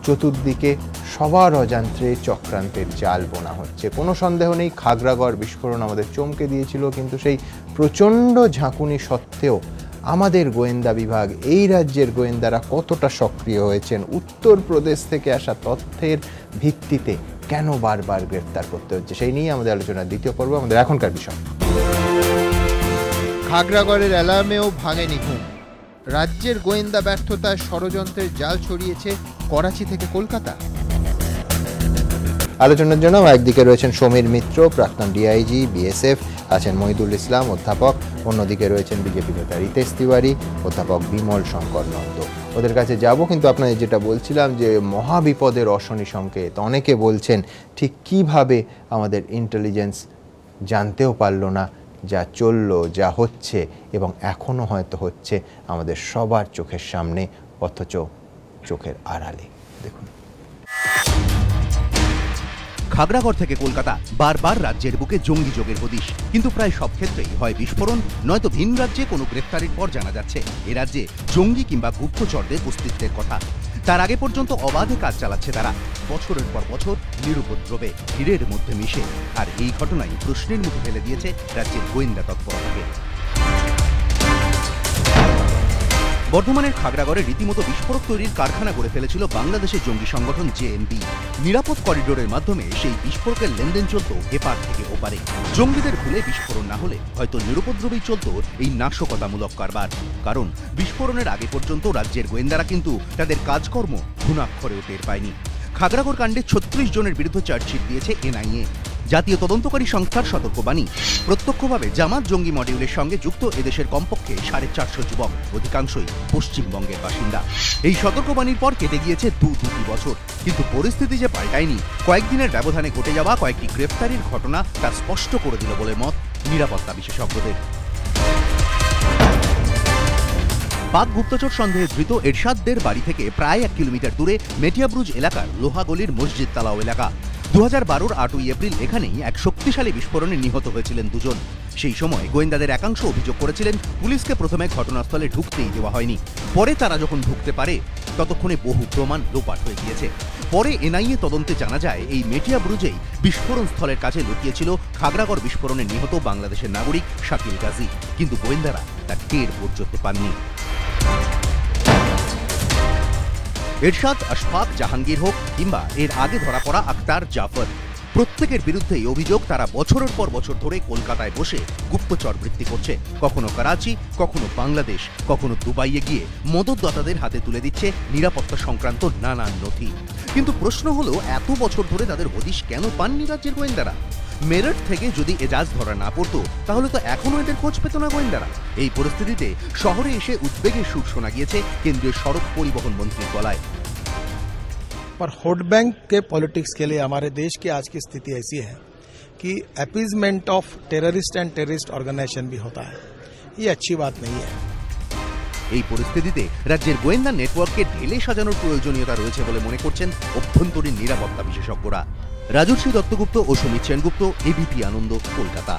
চতুর্দিকে সবার অজান্তে চক্রান্তের জাল বোনা হচ্ছে। কোনো সন্দেহ নেই, খাগড়াগড় বিস্ফোরণ আমাদের চমকে দিয়েছিল, কিন্তু সেই প্রচণ্ড ঝাঁকুনি সত্ত্বেও আমাদের গোয়েন্দা বিভাগ, এই রাজ্যের গোয়েন্দারা কতটা সক্রিয় হয়েছেন, উত্তরপ্রদেশ থেকে আসা তথ্যের ভিত্তিতে কেন বারবার গ্রেফতার করতে হচ্ছে, সেই নিয়ে আমাদের আলোচনার দ্বিতীয় পর্ব, আমাদের এখনকার বিষয়। খাগড়াগড়ের অ্যালার্মেও ভাঙেনি ঘুম। রাজ্যের গোয়েন্দা ব্যর্থতায় ষড়যন্ত্রের জাল ছড়িয়েছে করাচি থেকে কলকাতা। আলোচনার জন্য একদিকে রয়েছেন সমীর মিত্র, প্রাক্তন ডিআইজি, বিএসএফ, আছেন মহিদুল ইসলাম অধ্যাপক, অন্যদিকে রয়েছেন বিজেপি নেতা রিতেশ তিওয়ারি, অধ্যাপক বিমল শঙ্কর নন্দ। ওদের কাছে যাব, কিন্তু আপনাদের যেটা বলছিলাম যে মহাবিপদের অশনি সংকেত। অনেকে বলছেন ঠিক কিভাবে আমাদের ইন্টেলিজেন্স জানতেও পারল না যা চললো, যা হচ্ছে এবং এখনও হয়তো হচ্ছে আমাদের সবার চোখের সামনে, অথচ চোখের আড়ালে। দেখুন, খাগড়াগড় থেকে কলকাতা, বারবার রাজ্যের বুকে জঙ্গি যোগের হদিশ, কিন্তু প্রায় সব ক্ষেত্রেই হয় বিস্ফোরণ, নয়তো ভিন রাজ্যে কোনো গ্রেফতারির পর জানা যাচ্ছে এ রাজ্যে জঙ্গি কিংবা গুপ্তচরদের অস্তিত্বের কথা। তার আগে পর্যন্ত অবাধে কাজ চালাচ্ছে তারা, বছরের পর বছর নিরুপদ্রবে, ভিড়ের মধ্যে মিশে। আর এই ঘটনাই প্রশ্নের মুখে ফেলে দিয়েছে রাজ্যের গোয়েন্দা তৎপরতাকে। বর্ধমানের খাগড়াগড়ে রীতিমতো বিস্ফোরক তৈরির কারখানা করে ফেলেছিল বাংলাদেশের জঙ্গি সংগঠন জেএমবি। নিরাপদ করিডোরের মাধ্যমে সেই বিস্ফোরকের লেনদেন চলত এপার থেকে ওপারে। জঙ্গিদের ভুলে বিস্ফোরণ না হলে হয়তো নিরুপদ্রবেই চলত এই নাশকতামূলক কারবার। কারণ বিস্ফোরণের আগে পর্যন্ত রাজ্যের গোয়েন্দারা কিন্তু তাদের কাজকর্ম ঘুণাক্ষরেও টের পায়নি। খাগড়াগড় কাণ্ডে ৩৬ জনের বিরুদ্ধে চার্জশিট দিয়েছে এনআইএ। জাতীয় তদন্তকারী সংস্থার সতর্কবাণী, প্রত্যক্ষভাবে জামাত জঙ্গি মডিউলের সঙ্গে যুক্ত এদেশের কমপক্ষে 450 যুবক, অধিকাংশই পশ্চিমবঙ্গের বাসিন্দা। এই সতর্কবাণীর পর কেটে গিয়েছে দুটি বছর, কিন্তু পরিস্থিতি যে পাল্টায়নি, কয়েকদিনের ব্যবধানে ঘটে যাওয়া কয়েকটি গ্রেফতারির ঘটনা তা স্পষ্ট করে দিল বলে মত নিরাপত্তা বিশেষজ্ঞদের। পাক গুপ্তচর সন্দেহে ধৃত এরশাদদের বাড়ি থেকে প্রায় 1 কিলোমিটার দূরে মেটিয়াব্রুজ এলাকার লোহাগলির মসজিদ তালাও এলাকা। 2012-র 8ই এপ্রিল এখানেই এক শক্তিশালী বিস্ফোরণে নিহত হয়েছিলেন দুজন। সেই সময় গোয়েন্দাদের একাংশ অভিযোগ করেছিলেন পুলিশকে প্রথমে ঘটনাস্থলে ঢুকতেই দেওয়া হয়নি, পরে তারা যখন ঢুকতে পারে ততক্ষণে বহু প্রমাণ লোপাট হয়ে গিয়েছে। পরে এনআইএ তদন্তে জানা যায় এই মেটিয়াব্রুজেই বিস্ফোরণ স্থলের কাছে লুকিয়েছিল খাগড়াগড় বিস্ফোরণে নিহত বাংলাদেশের নাগরিক শাকিল গাজী, কিন্তু গোয়েন্দারা তার টের পর্যন্ত পাননি। এরশাদ, আশফাক, জাহাঙ্গীর হোক কিংবা এর আগে ধরা পড়া আখতার, জাফর, প্রত্যেকের বিরুদ্ধেই অভিযোগ তারা বছরের পর বছর ধরে কলকাতায় বসে গুপ্তচর বৃত্তি করছে। কখনো করাচি, কখনো বাংলাদেশ, কখনো দুবাইয়ে গিয়ে মদতদাতাদের হাতে তুলে দিচ্ছে নিরাপত্তা সংক্রান্ত নানান নথি। কিন্তু প্রশ্ন হলো, এত বছর ধরে তাদের হদিশ কেন পাননি রাজ্যের গোয়েন্দারা? মেরঠ থেকে যদি এজাজ ধরা না পড়তো তাহলে তো এখনো এদের খোঁজ পেত না গোয়েন্দারা। এই পরিস্থিতিতে শহরে এসে উদ্বেগের সুর শোনা গিয়েছে কেন্দ্রীয় সড়ক পরিবহন মন্ত্রীর গলায়। पर वोट बैंक के पॉलिटिक्स के लिए हमारे देश की आज की स्थिति ऐसी है कि appeasement of terrorist and terrorist organization भी होता है, ये अच्छी बात नहीं है। এই পরিস্থিতিতে রাজ্যের গোয়েন্দা নেটওয়ার্ককে ঢেলে সাজানোর প্রয়োজনীয়তা রয়েছে বলে মনে করছেন অভ্যন্তরীণ নিরাপত্তা বিশেষজ্ঞরা। রাজর্ষি দত্তগুপ্ত ও সুমিত সেনগুপ্ত, এবিপি আনন্দ, কলকাতা।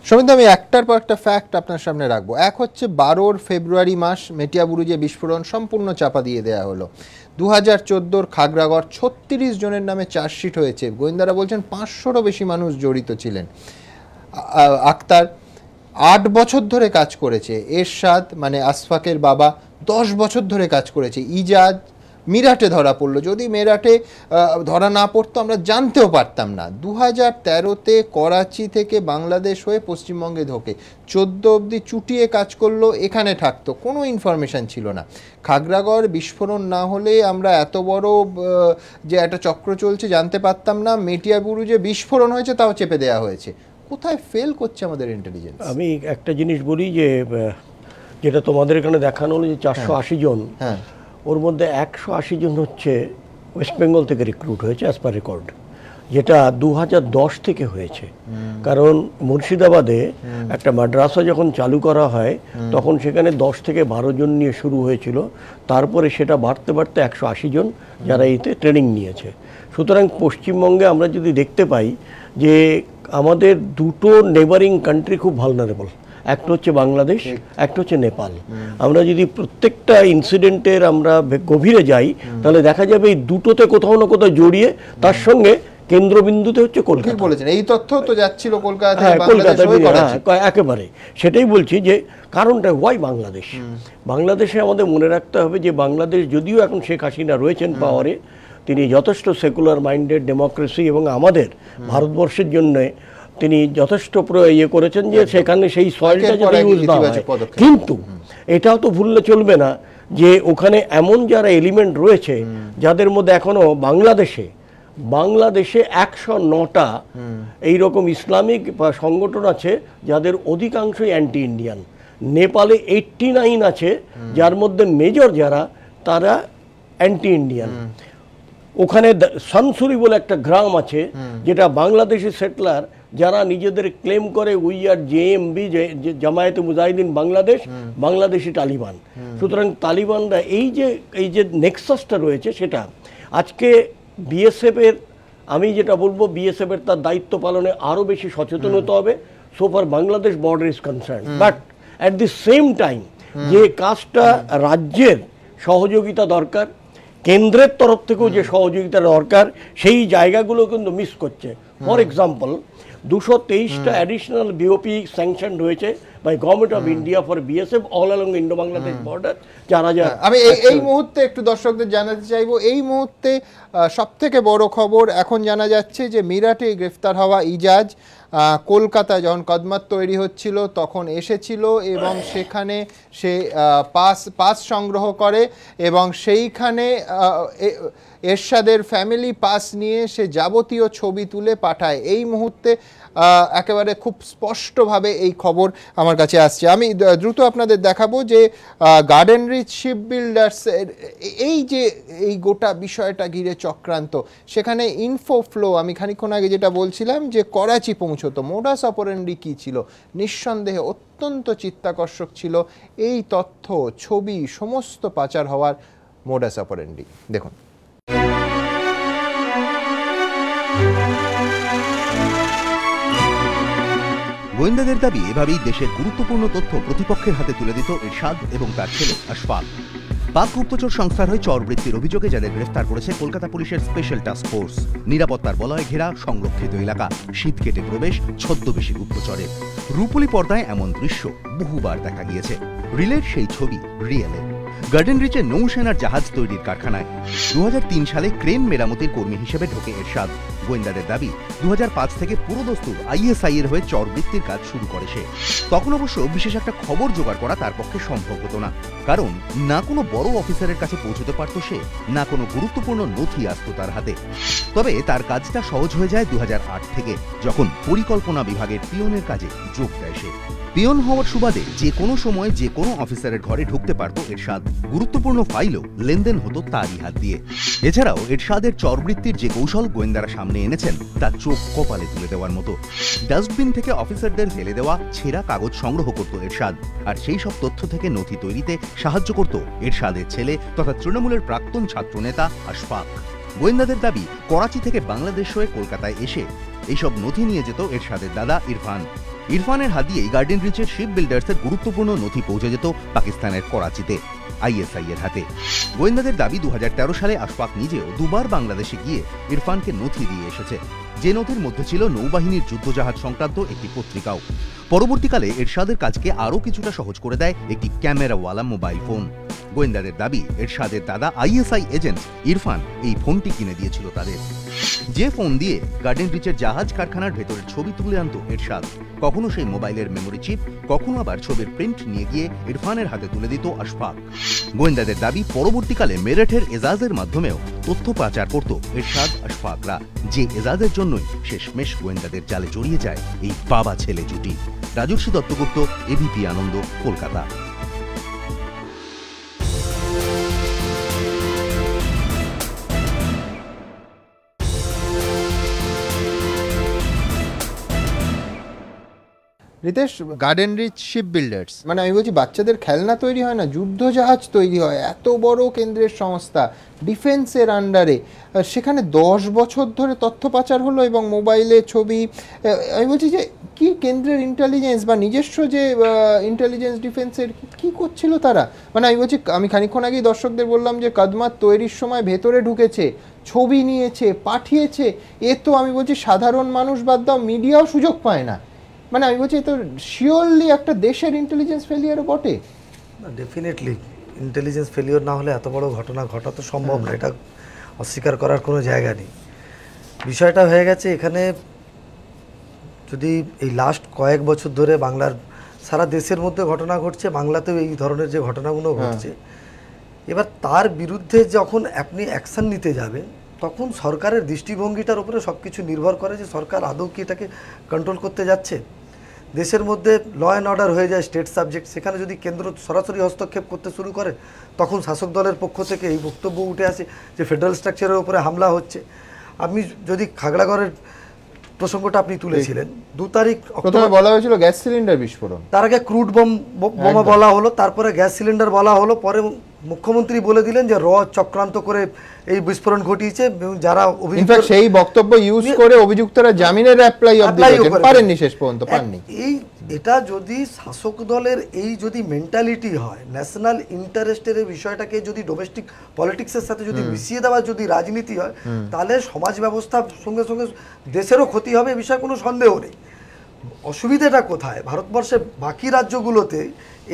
সমিত, আমি একটার পর একটা ফ্যাক্ট আপনার সামনে রাখবো। এক হচ্ছে 12 ফেব্রুয়ারি মাস মেটিয়াবুরুজে বিস্ফোরণ সম্পূর্ণ চাপা দিয়ে দেওয়া হলো। 2014 খাগড়াগড় 36 জনের নামে চার্জশিট হয়েছে, গোয়েন্দারা বলছেন 500রও বেশি মানুষ জড়িত ছিলেন। আক্তার 8 বছর ধরে কাজ করেছে, এরশাদ মানে আশফাকের বাবা 10 বছর ধরে কাজ করেছে, ইজাজ মিরাটে ধরা পড়লো, যদি মেরাটে ধরা না পড়তো আমরা জানতেও পারতাম না। 2013-তে করাচি থেকে বাংলাদেশ হয়ে পশ্চিমবঙ্গে ঢোকে, 14 অবধি চুটিয়ে কাজ করলো, এখানে থাকতো, কোনো ইনফরমেশান ছিল না। খাগড়াগড় বিস্ফোরণ না হলে আমরা এত বড় যে একটা চক্র চলছে জানতে পারতাম না। মেটিয়াবুরুজে বিস্ফোরণ হয়েছে, তাও চেপে দেওয়া হয়েছে। কোথায় ফেল করছে আমাদের ইন্টেলিজেন্স? আমি একটা জিনিস বলি যে যেটা তোমাদের এখানে দেখানো হলো যে 480 জন, হ্যাঁ, ওর মধ্যে 180 জন হচ্ছে ওয়েস্ট বেঙ্গল থেকে রিক্রুট হয়েছে অ্যাজ পার রেকর্ড, যেটা 2010 থেকে হয়েছে। কারণ মুর্শিদাবাদে একটা মাদ্রাসা যখন চালু করা হয় তখন সেখানে 10 থেকে 12 জন নিয়ে শুরু হয়েছিল, তারপরে সেটা বাড়তে বাড়তে 180 জন যারা এতে ট্রেনিং নিয়েছে। সুতরাং পশ্চিমবঙ্গে আমরা যদি দেখতে পাই যে আমাদের দুটো নেবারিং কান্ট্রি খুব ভালনারেবল, একটা হচ্ছে বাংলাদেশ, একটা হচ্ছে নেপাল। আমরা যদি প্রত্যেকটা ইনসিডেন্টের আমরা গভীরে যাই তাহলে দেখা যাবে এই দুটোতে কোথাও না কোথাও জড়িয়ে, তার সঙ্গে কেন্দ্রবিন্দুতে হচ্ছে কলকাতা। বলেছেন এই তথ্য তো যাচ্ছিল কলকাতা, একেবারে সেটাই বলছি যে কারণটা ওয়াই বাংলাদেশ। বাংলাদেশে আমাদের মনে রাখতে হবে যে বাংলাদেশ যদিও এখন শেখ হাসিনা রয়েছেন পাওয়ারে, তিনি যথেষ্ট সেকুলার মাইন্ডেড, ডেমোক্রেসি এবং আমাদের ভারতবর্ষের জন্য তিনি যথেষ্ট ইয়ে করেছেন যে সেখানে সেই সয়েলটা যাতে ইউজ না হয়। কিন্তু এটাও তো ভুললে চলবে না যে ওখানে এমন যারা এলিমেন্ট রয়েছে যাদের মধ্যে এখনো বাংলাদেশে 109টা এইরকম ইসলামিক সংগঠন আছে যাদের অধিকাংশই অ্যান্টি ইন্ডিয়ান। নেপালে 89 আছে যার মধ্যে মেজর যারা তারা অ্যান্টি ইন্ডিয়ান। ওখানে সানসুরি বলে একটা গ্রাম আছে যেটা বাংলাদেশি সেটলার যারা নিজেদের ক্লেম করে উই আর জেএমবি, জামায়াতে মুজাহিদিন বাংলাদেশ, বাংলাদেশি তালিবান। সুতরাং তালিবানরা এই যে নেক্সাসটা রয়েছে সেটা আজকে বিএসএফ এর, আমি যেটা বলবো বিএসএফ এর তার দায়িত্ব পালনে আরও বেশি সচেতন হতে হবে so far Bangladesh border is concern. But at the same time যে কাজটা রাজ্যের সহযোগিতা দরকার, কেন্দ্রের তরফ থেকেও যে সহযোগিতা দরকার, সেই জায়গাগুলো কিন্তু মিস করছে। ফর এক্সাম্পল 223টা অ্যাডিশনাল বিওপি স্যাংশন রয়েছে by government of India for BSF all along Indo Bangladesh border. যারা আমি এই মুহূর্তে একটু দর্শকদের জানাতে চাইবো, এই মুহূর্তে সবথেকে বড় খবর এখন জানা যাচ্ছে যে মিরাটে গ্রেফতার হওয়া ইজাজ কলকাতায় যখন কদমাত তৈরি হচ্ছিল তখন এসেছিল এবং সেখানে সে পাস সংগ্রহ করে এবং সেইখানে এরশাদের ফ্যামিলি পাস নিয়ে সে যাবতীয় ছবি তুলে পাঠায়। এই মুহূর্তে একেবারে খুব স্পষ্টভাবে এই খবর আমার কাছে আসছে। আমি দ্রুত আপনাদের দেখাবো যে গার্ডেন রিচ শিপ বিল্ডার্স এই গোটা বিষয়টা ঘিরে চক্রান্ত, সেখানে ইনফো ফ্লো আমি খানিকক্ষণ আগে যেটা বলছিলাম যে করাচি পৌঁছতো, মোডাস অপারেন্ডি কী ছিল, নিঃসন্দেহে অত্যন্ত চিত্তাকর্ষক ছিল এই তথ্য, ছবি, সমস্ত পাচার হওয়ার মোডাস অপারেন্ডি। দেখুন গোয়েন্দাদের দাবি এভাবেই দেশের গুরুত্বপূর্ণ তথ্য প্রতিপক্ষের হাতে তুলে দিত এরশাদ এবং তার ছেলে আশফাক। পাক গুপ্তচর সংস্থার হয়ে চরবৃত্তির অভিযোগে যাদের গ্রেফতার করেছে কলকাতা পুলিশের স্পেশাল টাস্ক ফোর্স। নিরাপত্তার বলয়ে ঘেরা সংরক্ষিত এলাকা, শীত কেটে প্রবেশ ছদ্মবেশী গুপ্তচরের। রূপলি পর্দায় এমন দৃশ্য বহুবার দেখা গিয়েছে। রিলের সেই ছবি রিয়েলে। গার্ডেন রিচে নৌসেনার জাহাজ তৈরির কারখানায় 2003 সালে ক্রেন মেরামতির কর্মী হিসেবে ঢোকে এরশাদ। গোয়েন্দাদের দাবি 2005 থেকে পুরোদস্তুর আইএসআই এর হয়ে চরবৃত্তির কাজ শুরু করে সে। তখন অবশ্য বিশেষ একটা খবর জোগাড় করা তার পক্ষে সম্ভব হতো না, কারণ না কোনো বড় অফিসারের কাছে পৌঁছতে পারত সে, না কোনো গুরুত্বপূর্ণ নথি আসতো তার হাতে। তবে তার কাজটা সহজ হয়ে যায় 2008 থেকে, যখন পরিকল্পনা বিভাগের পিয়নের কাজে যোগ দেয় সে। পিয়ন হওয়ার সুবাদে যে কোনো সময় যে কোনো অফিসারের ঘরে ঢুকতে পারত এরশাদ। গুরুত্বপূর্ণ ফাইলও লেনদেন হতো তারই হাত দিয়ে। এছাড়াও এরশাদের চরবৃত্তির যে কৌশল গোয়েন্দারা সামনে এনেছেন তা চোখ কপালে তুলে দেওয়ার মতো। ডাস্টবিন থেকে অফিসারদের ফেলে দেওয়া ছেঁড়া কাগজ সংগ্রহ করত এরশাদ, আর সেই সব তথ্য থেকে নথি তৈরিতে সাহায্য করত এরশাদের ছেলে তথা তৃণমূলের প্রাক্তন ছাত্রনেতা আশফাক। গোয়েন্দাদের দাবি করাচি থেকে বাংলাদেশ হয়ে কলকাতায় এসে এইসব নথি নিয়ে যেত এরশাদের দাদা ইরফান। ইরফানের হাত দিয়েই গার্ডেন রিচের শিপ বিল্ডার্সের গুরুত্বপূর্ণ নথি পৌঁছে যেত পাকিস্তানের করাচিতে আইএসআই এর হাতে। গোয়েন্দাদের দাবি 2013 সালে আশফাক নিজেও দুবার বাংলাদেশে গিয়ে ইরফানকে নথি দিয়ে এসেছে, যে নথির মধ্যে ছিল নৌবাহিনীর যুদ্ধজাহাজ সংক্রান্ত একটি পত্রিকাও। পরবর্তীকালে এরশাদের কাজকে আরও কিছুটা সহজ করে দেয় একটি ক্যামেরাওয়ালা মোবাইল ফোন। গোয়েন্দাদের দাবি এরশাদের দাদা আইএসআই এজেন্ট ইরফান এই ফোনটি কিনে দিয়েছিল তাদের, যে ফোন দিয়ে গার্ডেন রিচের জাহাজ কারখানার ভেতরের ছবি তুলে আনত এরশাদ। কখনো সেই মোবাইলের মেমোরি চিপ, কখনো আবার ছবির প্রিন্ট নিয়ে গিয়ে ইরফানের হাতে তুলে দিত আশফাক। গোয়েন্দাদের দাবি পরবর্তীকালে মেরঠের এজাজের মাধ্যমেও তথ্য পাচার করত এরশাদ আশফাকরা, যে এজাজের জন্যই শেষমেশ গোয়েন্দাদের জালে জড়িয়ে যায় এই বাবা ছেলে জুটি। Rajarshi Dattagupta, ABP Ananda, Kolkata. Ritesh, garden reach shipbuilders মানে আমি বলছি বাচ্চাদের খেলনা তৈরি হয় না, যুদ্ধ জাহাজ তৈরি হয়। এত বড় কেন্দ্রের সংস্থা, ডিফেন্সের আন্ডারে, সেখানে 10 বছর ধরে তথ্য পাচার হলো এবং মোবাইলে ছবি। আমি বলছি যে কি কেন্দ্রের ইন্টেলিজেন্স বা নিজস্ব যে ইন্টেলিজেন্স ডিফেন্সের কি করছিল তারা? মানে আমি বলছি, আমি খানিকক্ষণ আগেই দর্শকদের বললাম যে কদমাত তৈরির সময় ভেতরে ঢুকেছে, ছবি নিয়েছে, পাঠিয়েছে। এ তো আমি বলছি সাধারণ মানুষ বাদ দাও, মিডিয়াও সুযোগ পায় না। মানে আমি বলছি তো শিওরলি একটা দেশের ইন্টেলিজেন্স ফেলিয়ারও বটে। ডেফিনেটলি ইন্টেলিজেন্স ফেলিওর না হলে এত বড় ঘটনা ঘটা তো সম্ভব না, এটা অস্বীকার করার কোনো জায়গা নেই। বিষয়টা হয়ে গেছে এখানে, যদি এই লাস্ট কয়েক বছর ধরে বাংলার সারা দেশের মধ্যে ঘটনা ঘটছে, বাংলাতেও এই ধরনের যে ঘটনাগুলো ঘটছে, এবার তার বিরুদ্ধে যখন আপনি অ্যাকশন নিতে যাবেন তখন সরকারের দৃষ্টিভঙ্গিটার উপরে সব কিছু নির্ভর করে যে সরকার আদৌ কি এটাকে কন্ট্রোল করতে যাচ্ছে। দেশের মধ্যে ল অ্যান্ড অর্ডার হয়ে যায় স্টেট সাবজেক্ট, সেখানে যদি কেন্দ্র সরাসরি হস্তক্ষেপ করতে শুরু করে তখন শাসক দলের পক্ষ থেকে এই বক্তব্য উঠে আসে যে ফেডারেল স্ট্রাকচারের উপরে হামলা হচ্ছে। আমি যদি খাগড়াগড়ের প্রসঙ্গটা আপনি তুলেছিলেন, 2 তারিখ প্রথমে বলা হয়েছিল গ্যাস সিলিন্ডার বিস্ফোরণ, তার আগে ক্রুড বোমা বলা হলো, তারপরে গ্যাস সিলিন্ডার বলা হলো, পরে মুখ্যমন্ত্রী বলে দিলেন যে চক্রান্ত করে এই বিস্ফোরণ ঘটিয়েছে। যারা ইনফ্যাক্ট সেই বক্তব্য ইউজ করে অভিযুক্তরা জামিনের অ্যাপ্লাই পারেননি, শেষ পর্যন্ত পাননি। এটা যদি শাসক দলের এই যদি মেন্টালিটি হয়, ন্যাশনাল ইন্টারেস্টের এই বিষয়টাকে যদি ডোমেস্টিক পলিটিক্সের সাথে যদি মিশিয়ে দেওয়ার যদি রাজনীতি হয়, তাহলে সমাজ ব্যবস্থার সঙ্গে সঙ্গে দেশেরও ক্ষতি হবে, এ বিষয়ে কোনো সন্দেহ নেই। অসুবিধাটা কোথায়? ভারতবর্ষের বাকি রাজ্যগুলোতে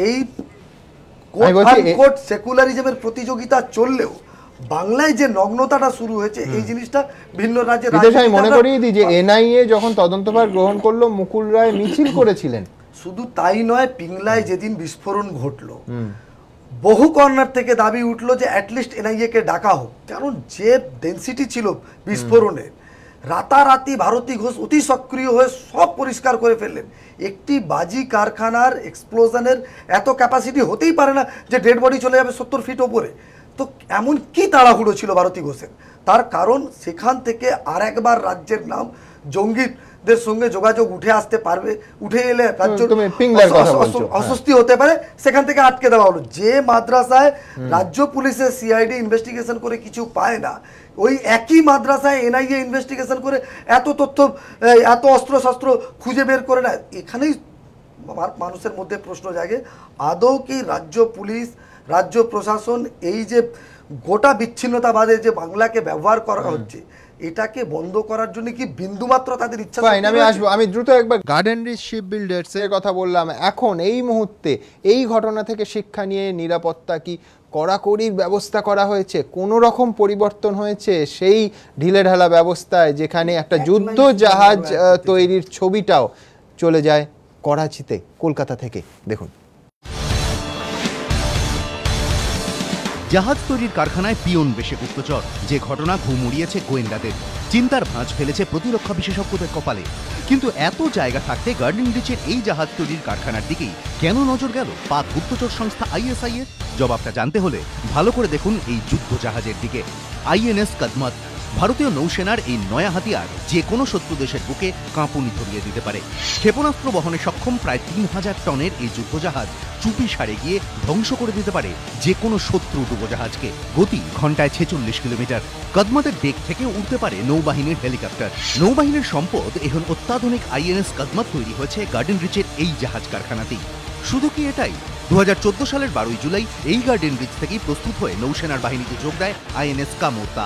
এই কোট সেকুলারিজমের প্রতিযোগিতা চললেও বাংলায় যে নগ্নতাটা শুরু হয়েছে, এই জিনিসটা ভিন্ন রাজ্যে। আমি মনে করিয়ে দিই যে এনআইএ যখন তদন্তভার গ্রহণ করলো, মুকুল রায় মিছিল করেছিলেন। শুধু তাই নয়, পিংলায় যেদিন বিস্ফোরণ ঘটলো, বহু কর্নার থেকে দাবি উঠলো যে অ্যাটলিস্ট এনআইএ কে ডাকা হোক, কারণ যে ডেন্সিটি ছিল বিস্ফোরণের, রাতারাতি ভারতী ঘোষ অতি সক্রিয় হয়ে সব পরিষ্কার করে ফেললেন। একটি বাজি কারখানার এক্সপ্লোশনের এত ক্যাপাসিটি হতেই পারে না যে ডেড বডি চলে যাবে 70 ফিট ওপরে। তো এমন কি তাড়াহুড়ো ছিল ভারতী ঘোষের? তার কারণ সেখান থেকে আর একবার রাজ্যের নাম জঙ্গিদের সঙ্গে যোগাযোগ উঠে আসতে পারবে, উঠে এলে রাজ্য অস্বস্তি হতে পারে, সেখান থেকে আটকে দেওয়া হলো। যে মাদ্রাসায় রাজ্য পুলিশের সিআইডি ইনভেস্টিগেশন করে কিছু পায় না, ওই একই মাদ্রাসায় এনআইএ ইনভেস্টিগেশন করে এত তথ্য, এত অস্ত্রশস্ত্র খুঁজে বের করে না। এখানেই মানুষের মধ্যে প্রশ্ন জাগে, আদৌ কি রাজ্য পুলিশ, রাজ্য প্রশাসন এই যে গোটা বিচ্ছিন্নতাবাদে যে বাংলাকে ব্যবহার করা হচ্ছে, এটাকে বন্ধ করার জন্য কি বিন্দুমাত্র তাদের ইচ্ছা? আমি আসবো, আমি দ্রুত একবার গার্ডেন রিচ শিপ বিল্ডার্স এর কথা বললাম। এখন এই মুহূর্তে এই ঘটনা থেকে শিক্ষা নিয়ে নিরাপত্তা কি কড়াকড়ির ব্যবস্থা করা হয়েছে? কোনো রকম পরিবর্তন হয়েছে সেই ঢিলেঢালা ব্যবস্থায়, যেখানে একটা যুদ্ধ জাহাজ তৈরির ছবিটাও চলে যায় করাচিতে কলকাতা থেকে? দেখুন, জাহাজ তৈরির কারখানায় পিয়ন বেশে গুপ্তচর, যে ঘটনা ঘুম উড়িয়েছে গোয়েন্দাদের, চিন্তার ভাঁজ ফেলেছে প্রতিরক্ষা বিশেষজ্ঞদের কপালে। কিন্তু এত জায়গা থাকতে গার্ডেন রিচের এই জাহাজ তৈরির কারখানার দিকেই কেন নজর গেল পাক গুপ্তচর সংস্থা আইএসআই এর? জবাবটা জানতে হলে ভালো করে দেখুন এই যুদ্ধ জাহাজের দিকে। আইএনএস কদমত ভারতীয় নৌসেনার এই নয়া হাতিয়ার যে কোনো শত্রু দেশের বুকে কাঁপুনি ধরিয়ে দিতে পারে। ক্ষেপণাস্ত্র বহনে সক্ষম প্রায় 3000 টনের এই যুদ্ধজাহাজ চুপি সারে গিয়ে ধ্বংস করে দিতে পারে যে কোনো শত্রু ডুবোজাহাজকে। গতি ঘন্টায় 46 কিলোমিটার। কদমাতের ডেক থেকে উঠতে পারে নৌবাহিনীর হেলিকপ্টার। নৌবাহিনীর সম্পদ এখন অত্যাধুনিক আইএনএস কদমাত তৈরি হয়েছে গার্ডেন রিচের এই জাহাজ কারখানাতেই। শুধু কি এটাই? 2014 সালের 12 জুলাই এই গার্ডেন রিচ থেকেই প্রস্তুত হয়ে নৌসেনার বাহিনীতে যোগ দেয় আইএনএস কামোর্তা।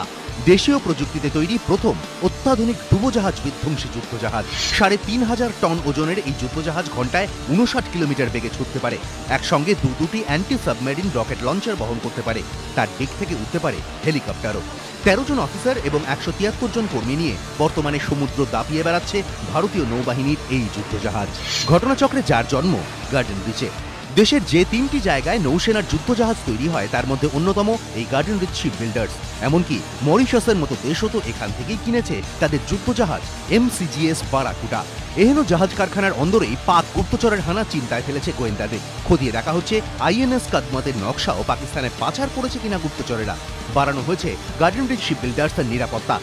দেশীয় প্রযুক্তিতে তৈরি প্রথম অত্যাধুনিক ডুবোজাহাজ বিধ্বংসী যুদ্ধজাহাজ। 3500 টন ওজনের এই যুদ্ধজাহাজ ঘন্টায় 59 কিলোমিটার বেগে ছুটতে পারে। একসঙ্গে দুটি অ্যান্টি সাবমেরিন রকেট লঞ্চার বহন করতে পারে। তার ডেক থেকে উঠতে পারে হেলিকপ্টারও। 13 জন অফিসার এবং 173 জন কর্মী নিয়ে বর্তমানে সমুদ্র দাপিয়ে বেড়াচ্ছে ভারতীয় নৌবাহিনীর এই যুদ্ধজাহাজ। ঘটনাচক্রে যার জন্ম গার্ডেন রিচে। দেশের যে 3টি জায়গায় নৌসেনার যুদ্ধজাহাজ তৈরি হয় তার মধ্যে অন্যতম এই গার্ডেন রিচ শিপ বিল্ডার্স। এমনকি মরিশাসের মতো দেশও তো এখান থেকেই কিনেছে তাদের যুদ্ধজাহাজ MCGS বারাকুটা। এহেন জাহাজ কারখানার অন্দরেই পাক গুপ্তচরের হানা চিন্তায় ফেলেছে গোয়েন্দাদের। খতিয়ে দেখা হচ্ছে আইএনএস কাদমাতের নকশাও পাকিস্তানে পাচার করেছে কিনা গুপ্তচরেরা। বাড়ানো হয়েছে গার্ডেন রিচ শিপ বিল্ডার্সের নিরাপত্তা।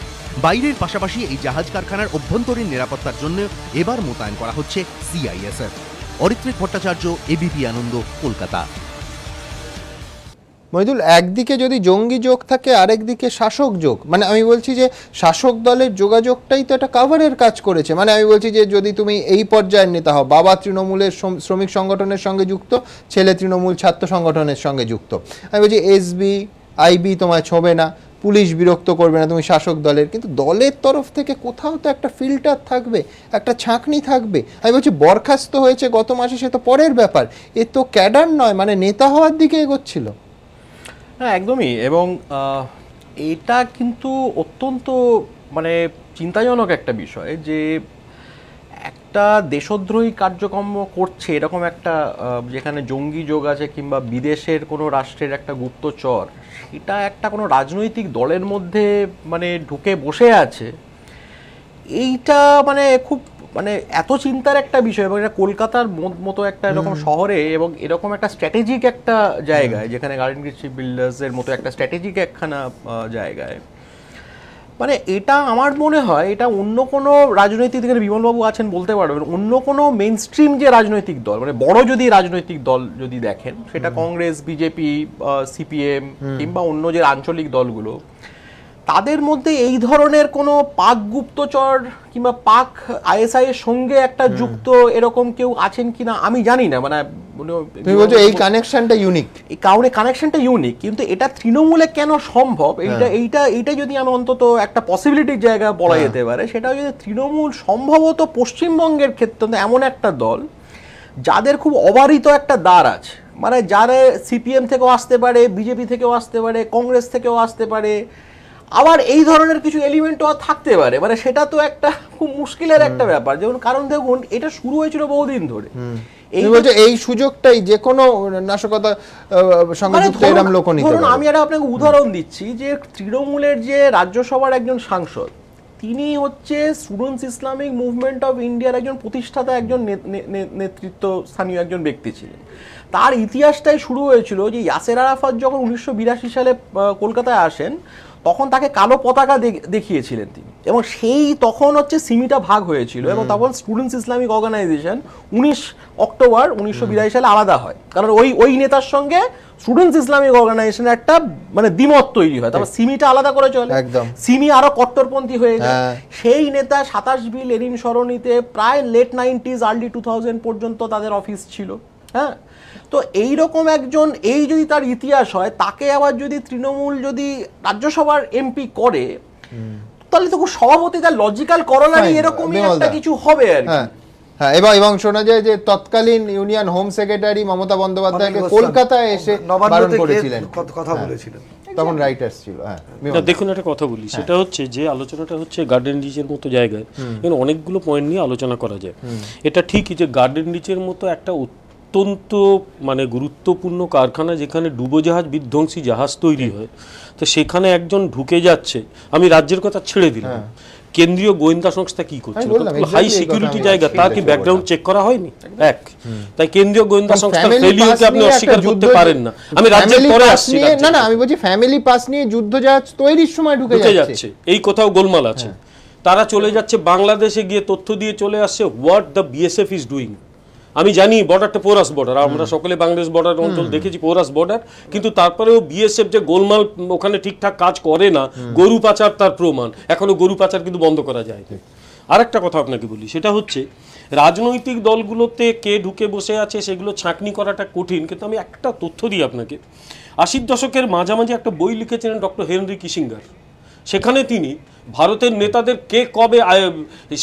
বাইরের পাশাপাশি এই জাহাজ কারখানার অভ্যন্তরীণ নিরাপত্তার জন্য এবার মোতায়েন করা হচ্ছে CISF। অরিত্রিক ভট্টাচার্য, ABP আনন্দ, কলকাতা। মহিদুল, একদিকে যদি জঙ্গি যোগ থাকে আরেকদিকে শাসক যোগ, মানে আমি বলছি যে শাসক দলের যোগাযোগটাই তো একটা কাভারের কাজ করেছে। মানে আমি বলছি যে যদি তুমি এই পর্যায়ের নেতা হও, বাবা তৃণমূলের শ্রমিক সংগঠনের সঙ্গে যুক্ত, ছেলে তৃণমূল ছাত্র সংগঠনের সঙ্গে যুক্ত, আমি বলছি SB IB তোমায় ছোবে না, পুলিশ বিরক্ত করবে না, তুমি শাসক দলের, কিন্তু দলের তরফ থেকে কোথাও তো একটা ফিল্টার থাকবে, একটা ছাঁকনি থাকবে। আমি বলছি বরখাস্ত হয়েছে গত মাসে, সে তো পরের ব্যাপার, এ তো ক্যাডার নয়, মানে নেতা হওয়ার দিকে এগোচ্ছিল। হ্যাঁ, একদমই। এবং এটা কিন্তু অত্যন্ত মানে চিন্তাজনক একটা বিষয় যে একটা দেশদ্রোহী কার্যক্রম করছে এরকম একটা, যেখানে জঙ্গি যোগ আছে কিংবা বিদেশের কোনো রাষ্ট্রের একটা গুপ্তচর, সেটা একটা কোনো রাজনৈতিক দলের মধ্যে মানে ঢুকে বসে আছে। এইটা মানে খুব মানে এত চিন্তার একটা বিষয়। এবং এটা কলকাতার মতো একটা এরকম শহরে এবং এরকম একটা স্ট্র্যাটেজিক একটা জায়গায়, যেখানে গার্ডেন রিচ শিপ বিল্ডার্সের মতো একটা স্ট্র্যাটেজিক একখানা জায়গায়, মানে এটা আমার মনে হয় এটা অন্য কোনো রাজনৈতিক দিকে, বিমলবাবু আছেন বলতে পারবেন, অন্য কোনো মেইন স্ট্রিম যে রাজনৈতিক দল, মানে বড় যদি রাজনৈতিক দল যদি দেখেন, সেটা কংগ্রেস, বিজেপি, CPM কিংবা অন্য যে আঞ্চলিক দলগুলো, তাদের মধ্যে এই ধরনের কোনো পাক গুপ্তচর কিংবা পাক ISI এর সঙ্গে একটা যুক্ত এরকম কেউ আছেন কিনা আমি জানি না। মানে তুমি বলছো এই কানেকশনটা ইউনিক, এই কারণে কানেকশনটা ইউনিক, কিন্তু এটা তৃণমূলে কেন সম্ভব, এইটা যদি আমি অন্তত একটা পসিবিলিটির জায়গা বলা যেতে পারে, সেটা যদি তৃণমূল সম্ভবত পশ্চিমবঙ্গের ক্ষেত্রে এমন একটা দল যাদের খুব অবারিত একটা দ্বার আছে, মানে যারা CPM থেকেও আসতে পারে, বিজেপি থেকেও আসতে পারে, কংগ্রেস থেকেও আসতে পারে, আবার এই ধরনের কিছু এলিমেন্টও থাকতে পারে। মানে সেটা তো একটা খুব মুশকিলের একটা ব্যাপার। যেমন কারণ দেখুন, এটা শুরু হয়েছিল বহুদিন ধরে। এই সুযোগটাই যে কোনো নাশকতা সঙ্গে যুক্ত এরকম লোক নিতে পারে। আমি একটা আপনাকে উদাহরণ দিচ্ছি যে তৃণমূলের যে রাজ্যসভার একজন সাংসদ, তিনি হচ্ছে স্টুডেন্টস ইসলামিক মুভমেন্ট অফ ইন্ডিয়ার একজন প্রতিষ্ঠাতা, একজন নেতৃত্ব স্থানীয় একজন ব্যক্তি ছিলেন। তার ইতিহাসটাই শুরু হয়েছিল যে ইয়াসের আরাফাত যখন 1982 সালে কলকাতায় আসেন, তখন তাকে কালো পতাকা দেখিয়েছিলেন তিনি, এবং সেই তখন হচ্ছে সিমিটা ভাগ হয়েছিল, এবং তখন স্টুডেন্টস ইসলামিক অর্গানাইজেশন 19 অক্টোবর 1982 সালে আলাদা হয়, কারণ ওই নেতার সঙ্গে স্টুডেন্টস ইসলামিক অর্গানাইজেশন একটা মানে দ্বিমত তৈরি হয়, তারপর সিমিটা আলাদা করে চলে, সিমি আরো কট্টরপন্থী হয়ে যায়। সেই নেতা 27B লেনিন সরণিতে প্রায় লেট 90s আর্লি 2000 পর্যন্ত তাদের অফিস ছিল। হ্যাঁ, তো এইরকম একজন, এই যদি তার ইতিহাস হয়, তাকে আবার যদি তৃণমূল যদি রাজ্যসভার MP করে, তাহলে তো সভাপতি তার লজিক্যাল করলারি এরকমই একটা কিছু হবে আর কি। হ্যাঁ, এবং শোনা যায় যে তৎকালীন ইউনিয়ন হোম সেক্রেটারি মমতা বন্দ্যোপাধ্যায়কে কলকাতায় এসে বারণ করেছিলেন, কথা বলেছিলেন, তখন রাইটার্স ছিল। হ্যাঁ, দেখুন একটা কথা বলি, সেটা হচ্ছে যে আলোচনাটা হচ্ছে গার্ডেন রিচের মতো জায়গায় এখানে অনেকগুলো পয়েন্ট নিয়ে আলোচনা করা যায়। এটা ঠিকই যে গার্ডেন রিচের মতো একটা অত্যন্ত মানে গুরুত্বপূর্ণ কারখানা, যেখানে ডুবোজাহাজ বিধ্বংসী জাহাজ তৈরি হয়, তো সেখানে একজন ঢুকে যাচ্ছে, আমি রাজ্যের কথা ছেড়ে দিলাম, কেন্দ্রীয় গোয়েন্দা সংস্থা কি করছে? হাই সিকিউরিটি জায়গা, তার কি ব্যাকগ্রাউন্ড চেক করা হয়নি? এক, তাই কেন্দ্রীয় গোয়েন্দা সংস্থা ফেলিওরকে আপনি অস্বীকার করতে পারেন না। আমি রাজ্যের পরে আসছি, না আমি বলছি ফ্যামিলি পাস নিয়ে যুদ্ধজাহাজ তৈরির সময় ঢুকে যাচ্ছে, এই কোথাও গোলমাল আছে। তারা চলে যাচ্ছে বাংলাদেশে, গিয়ে তথ্য দিয়ে চলে আসছে what the BSF is doing. আমি জানি বর্ডারটা পোরাস বর্ডার, আমরা সকলে বাংলাদেশ বর্ডার অঞ্চল দেখেছি, পোরাস বর্ডার, কিন্তু তারপরেও বিএসএফ যে গোলমাল ওখানে ঠিকঠাক কাজ করে না, গরু পাচার তার প্রমাণ। এখনো গরু পাচার কিন্তু বন্ধ করা যায়। আরেকটা কথা আপনাকে বলি, সেটা হচ্ছে রাজনৈতিক দলগুলোতে কে ঢুকে বসে আছে সেগুলো ছাঁকনি করাটা কঠিন, কিন্তু আমি একটা তথ্য দিই আপনাকে। 80 দশকের মাঝামাঝি একটা বই লিখেছিলেন ডক্টর হেনরি কিসিঙ্গার। সেখানে তিনি ভারতের নেতাদের কে কবে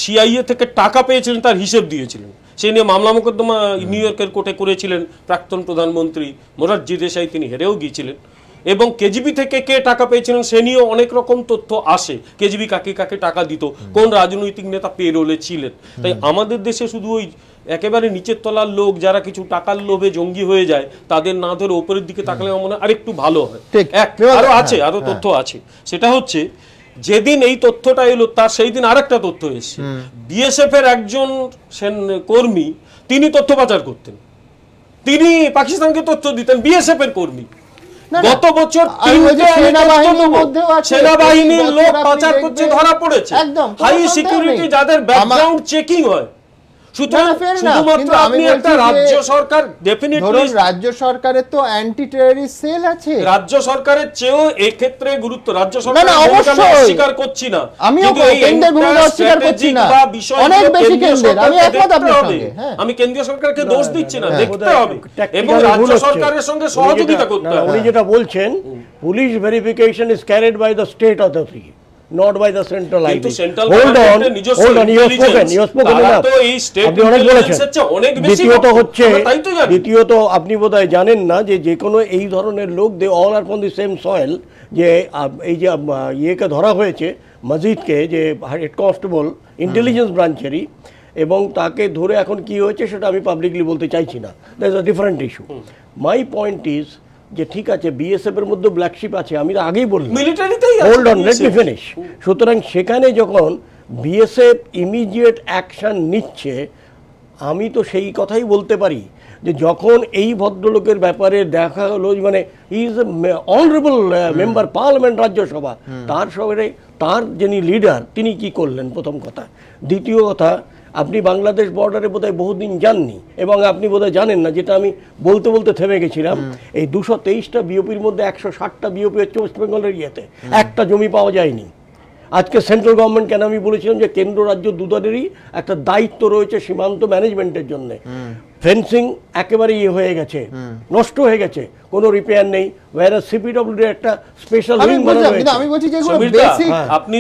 সিআইএ থেকে টাকা পেয়েছিলেন তার হিসেব দিয়েছিলেন। সেই নিয়ে মামলা মোকদ্দমা নিউ ইয়র্কের কোর্টে করেছিলেন প্রাক্তন প্রধানমন্ত্রী মোরারজি দেশাই, তিনি হেরেও গিয়েছিলেন। এবং কেজিবি থেকে কে টাকা পেয়েছিলেন সে নিয়েও অনেক রকম তথ্য আসে, কেজিবি কাকে কাকে টাকা দিত, কোন রাজনৈতিক নেতা পেরোলে ছিলেন। তাই আমাদের দেশে শুধু ওই একেবারে নিচের তলার লোক যারা কিছু টাকার লোভে জঙ্গি হয়ে যায় তাদের না ধরে ওপরের দিকে তাকালে আমার মনে হয় আরেকটু ভালো হয়। আরো আছে, আরো তথ্য আছে। সেটা হচ্ছে যেদিন এই তথ্যটা এলো তার সেই দিন আরেকটা তথ্য এসছে। বিএসএফ এর একজন কর্মী, তিনি তথ্য পাচার করতেন, তিনি পাকিস্তানকে তথ্য দিতেন, বিএসএফ এর কর্মী। গত বছর সেনাবাহিনীর লোক পাচার করছে ধরা পড়েছে, হাই সিকিউরিটি যাদের ব্যাকগ্রাউন্ড চেকিং হয়। শুধুমাত্র আপনি একটা রাজ্য সরকার, ডেফিনেটলি রাজ্য সরকারের তো অ্যান্টি টেররিস্ট সেল আছে, রাজ্য সরকারের চেয়েও এই ক্ষেত্রে গুরুত্ব রাজ্য সরকার অস্বীকার করছি না, আমিও কেন্দ্রের ভূমিকা অস্বীকার করছি না, অনেক বেশি কেন্দ্রের, আমি একমত আপনার সঙ্গে। আমি কেন্দ্রীয় সরকারকে দোষ দিচ্ছি না, দেখতে হবে এবং রাজ্য সরকারের সঙ্গে সহযোগিতা করতে হবে। উনি যেটা বলছেন, police verification is carried by the state authority, not by the central ID. Hold on, you have spoken enough. আপনি অনেক বলেছেন। দ্বিতীয়ত আপনি বোধহয় জানেন না যে কোনো এই ধরনের লোক, they all are from the same soil. যে এই যে ইয়েকে ধরা হয়েছে মজিদকে, যে হেড কনস্টেবল ইন্টেলিজেন্স ব্রাঞ্চেরই, এবং তাকে ধরে এখন কি হয়েছে সেটা আমি পাবলিকলি বলতে চাইছি না, that is a different issue. My point is যে ঠিক আছে বিএসএফ এর মধ্যে ব্ল্যাকশিপ আছে, আমি তো আগেই বললাম, hold on, let me finish. সুতরাং সেখানে যখন বিএসএফ ইমিডিয়েট অ্যাকশন নিচ্ছে, আমি তো সেই কথাই বলতে পারি যে যখন এই ভদ্রলোকের ব্যাপারে দেখা হলো, মানে he is a honourable member parliament, Rajya Sabha, তার সঙ্গে তার যিনি লিডার তিনি কি করলেন, প্রথম কথা। দ্বিতীয় কথা, আপনি বাংলাদেশ বর্ডারে বোধহয় বহুদিন যাননি, এবং আপনি বোধহয় জানেন না, যেটা আমি বলতে বলতে থেমে গেছিলাম, এই 223টা বিওপির মধ্যে 160টা বিওপি হচ্ছে ওয়েস্ট বেঙ্গলের ইয়েতে, একটা জমি পাওয়া যায়নি। আজকে সেন্ট্রাল গভর্নমেন্ট, কেন আমি বলেছিলাম যে কেন্দ্র রাজ্য দুদলেরই একটা দায়িত্ব রয়েছে সীমান্ত ম্যানেজমেন্টের জন্য। ফেন্সিং একেবারে ইয়ে হয়ে গেছে, নষ্ট হয়ে গেছে, কোনো রিপেয়ার নেই, ওয়্যার সিপিডব্লিউডি একটা স্পেশাল উইং বানানো হয়েছে। আমি বলছি যে আপনি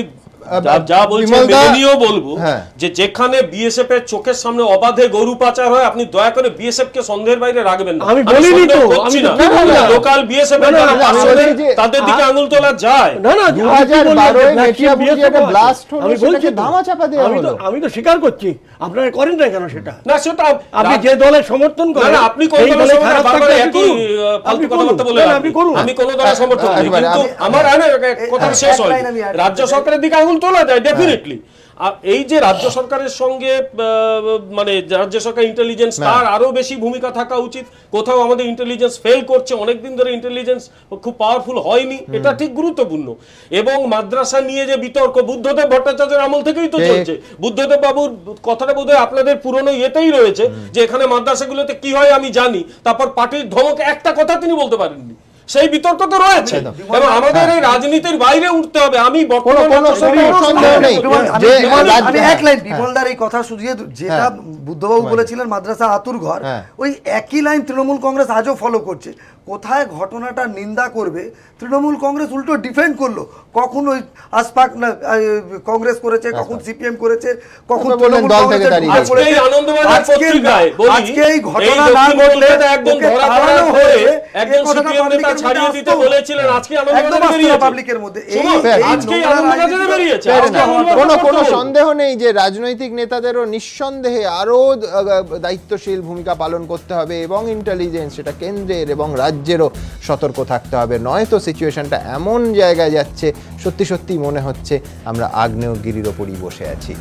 যা বলছেন মেনেও বলবো যে যেখানে বিএসএফ এর চোখের সামনে অবাধে গরু পাচার হয়, আপনি দয়া করে বিএসএফ কে সন্দেহের বাইরে রাখবেন না। আমি বলিনি তো, আমি লোকাল বিএসএফ এর তাদের দিকে আঙুল তোলা যায় না। না, 2012 এ মেটিয়াবুরজিয়াতে ব্লাস্ট হলো, আমি বলছি ধামা চাপা দেওয়া হলো। আমি তো স্বীকার করছি, আপনারা করেন না কেন সেটা? না, সেটা আপনি যে দলের সমর্থন করেন, না আপনি কোন দলের সমর্থন বারবার একই ফালতু কথাবার্তা বলে আমি কোন দলের সমর্থন করি, কিন্তু আমার কথা শেষ হয়, রাজ্য সরকারের দিকে আঙুল তোলা যায় ডেফিনেটলি। এই যে রাজ্য সরকারের সঙ্গে মানে রাজ্য সরকার ইন্টেলিজেন্স, তার আরো বেশি ভূমিকা থাকা উচিত। কোথাও আমাদের ইন্টেলিজেন্স ফেল করছে, অনেকদিন ধরে ইন্টেলিজেন্স খুব পাওয়ারফুল হয়নি, এটা ঠিক গুরুত্বপূর্ণ। এবং মাদ্রাসা নিয়ে যে বিতর্ক বুদ্ধদেব ভট্টাচার্যের আমল থেকেই তো চলছে। বুদ্ধদেব বাবুর কথাটা বোধহয় আপনাদের পুরনো ইয়েতেই রয়েছে যে এখানে মাদ্রাসাগুলোতে কি হয় আমি জানি, তারপর পার্টির ধমকে একটা কথা তিনি বলতে পারেননি, সেই বিতর্ক তো রয়েছে। এবং আমাদের এই রাজনীতির বাইরে উঠতে হবে। আমি বিমলদার এই কথা শুধিয়ে, যেটা বুদ্ধবাবু বলেছিলেন মাদ্রাসা আতুর ঘর, ওই একই লাইন তৃণমূল কংগ্রেস আজও ফলো করছে। কোথায় ঘটনাটা নিন্দা করবে, তৃণমূল কংগ্রেস উল্টো ডিফেন্ড করলো। কখন ওই আসপাক কংগ্রেস করেছে, কখন সিপিএম করেছে, কখন তৃণমূল আজকে এই ঘটনা না ঘটলে পাবলিকের মধ্যে কোনো সন্দেহ নেই যে রাজনৈতিক নেতাদেরও নিঃসন্দেহে আরো দায়িত্বশীল ভূমিকা পালন করতে হবে, এবং ইন্টেলিজেন্স সেটা কেন্দ্রের এবং রাজ্য রাজ্যেরও সতর্ক থাকতে হবে, নয়তো সিচুয়েশনটা এমন জায়গায় যাচ্ছে সত্যি সত্যি মনে হচ্ছে আমরা আগ্নেয়গিরির ওপরই বসে আছি।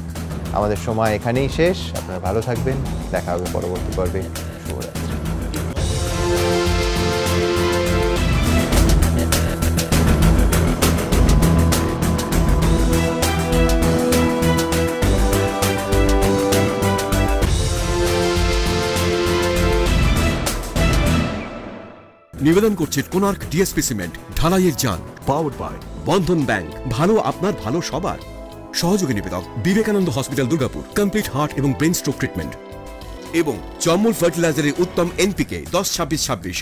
আমাদের সময় এখানেই শেষ। আপনারা ভালো থাকবেন, দেখা হবে পরবর্তী পর্বে। শুভরাত্রি। নিবেদন করছে কোনার্ক ডিএসপি সিমেন্ট, ঢালাইয়ের জান, পাওয়ার্ড বাই বন্ধন ব্যাংক। ভালো আপনার, ভালো সবার। সহযোগী নিবেদক Vivekananda hospital, Durgapur, complete heart এবং ব্রেন স্ট্রোক ট্রিটমেন্ট। এবং চম্মল ফার্টিলাইজারের উত্তম এনপিকে 10-26-26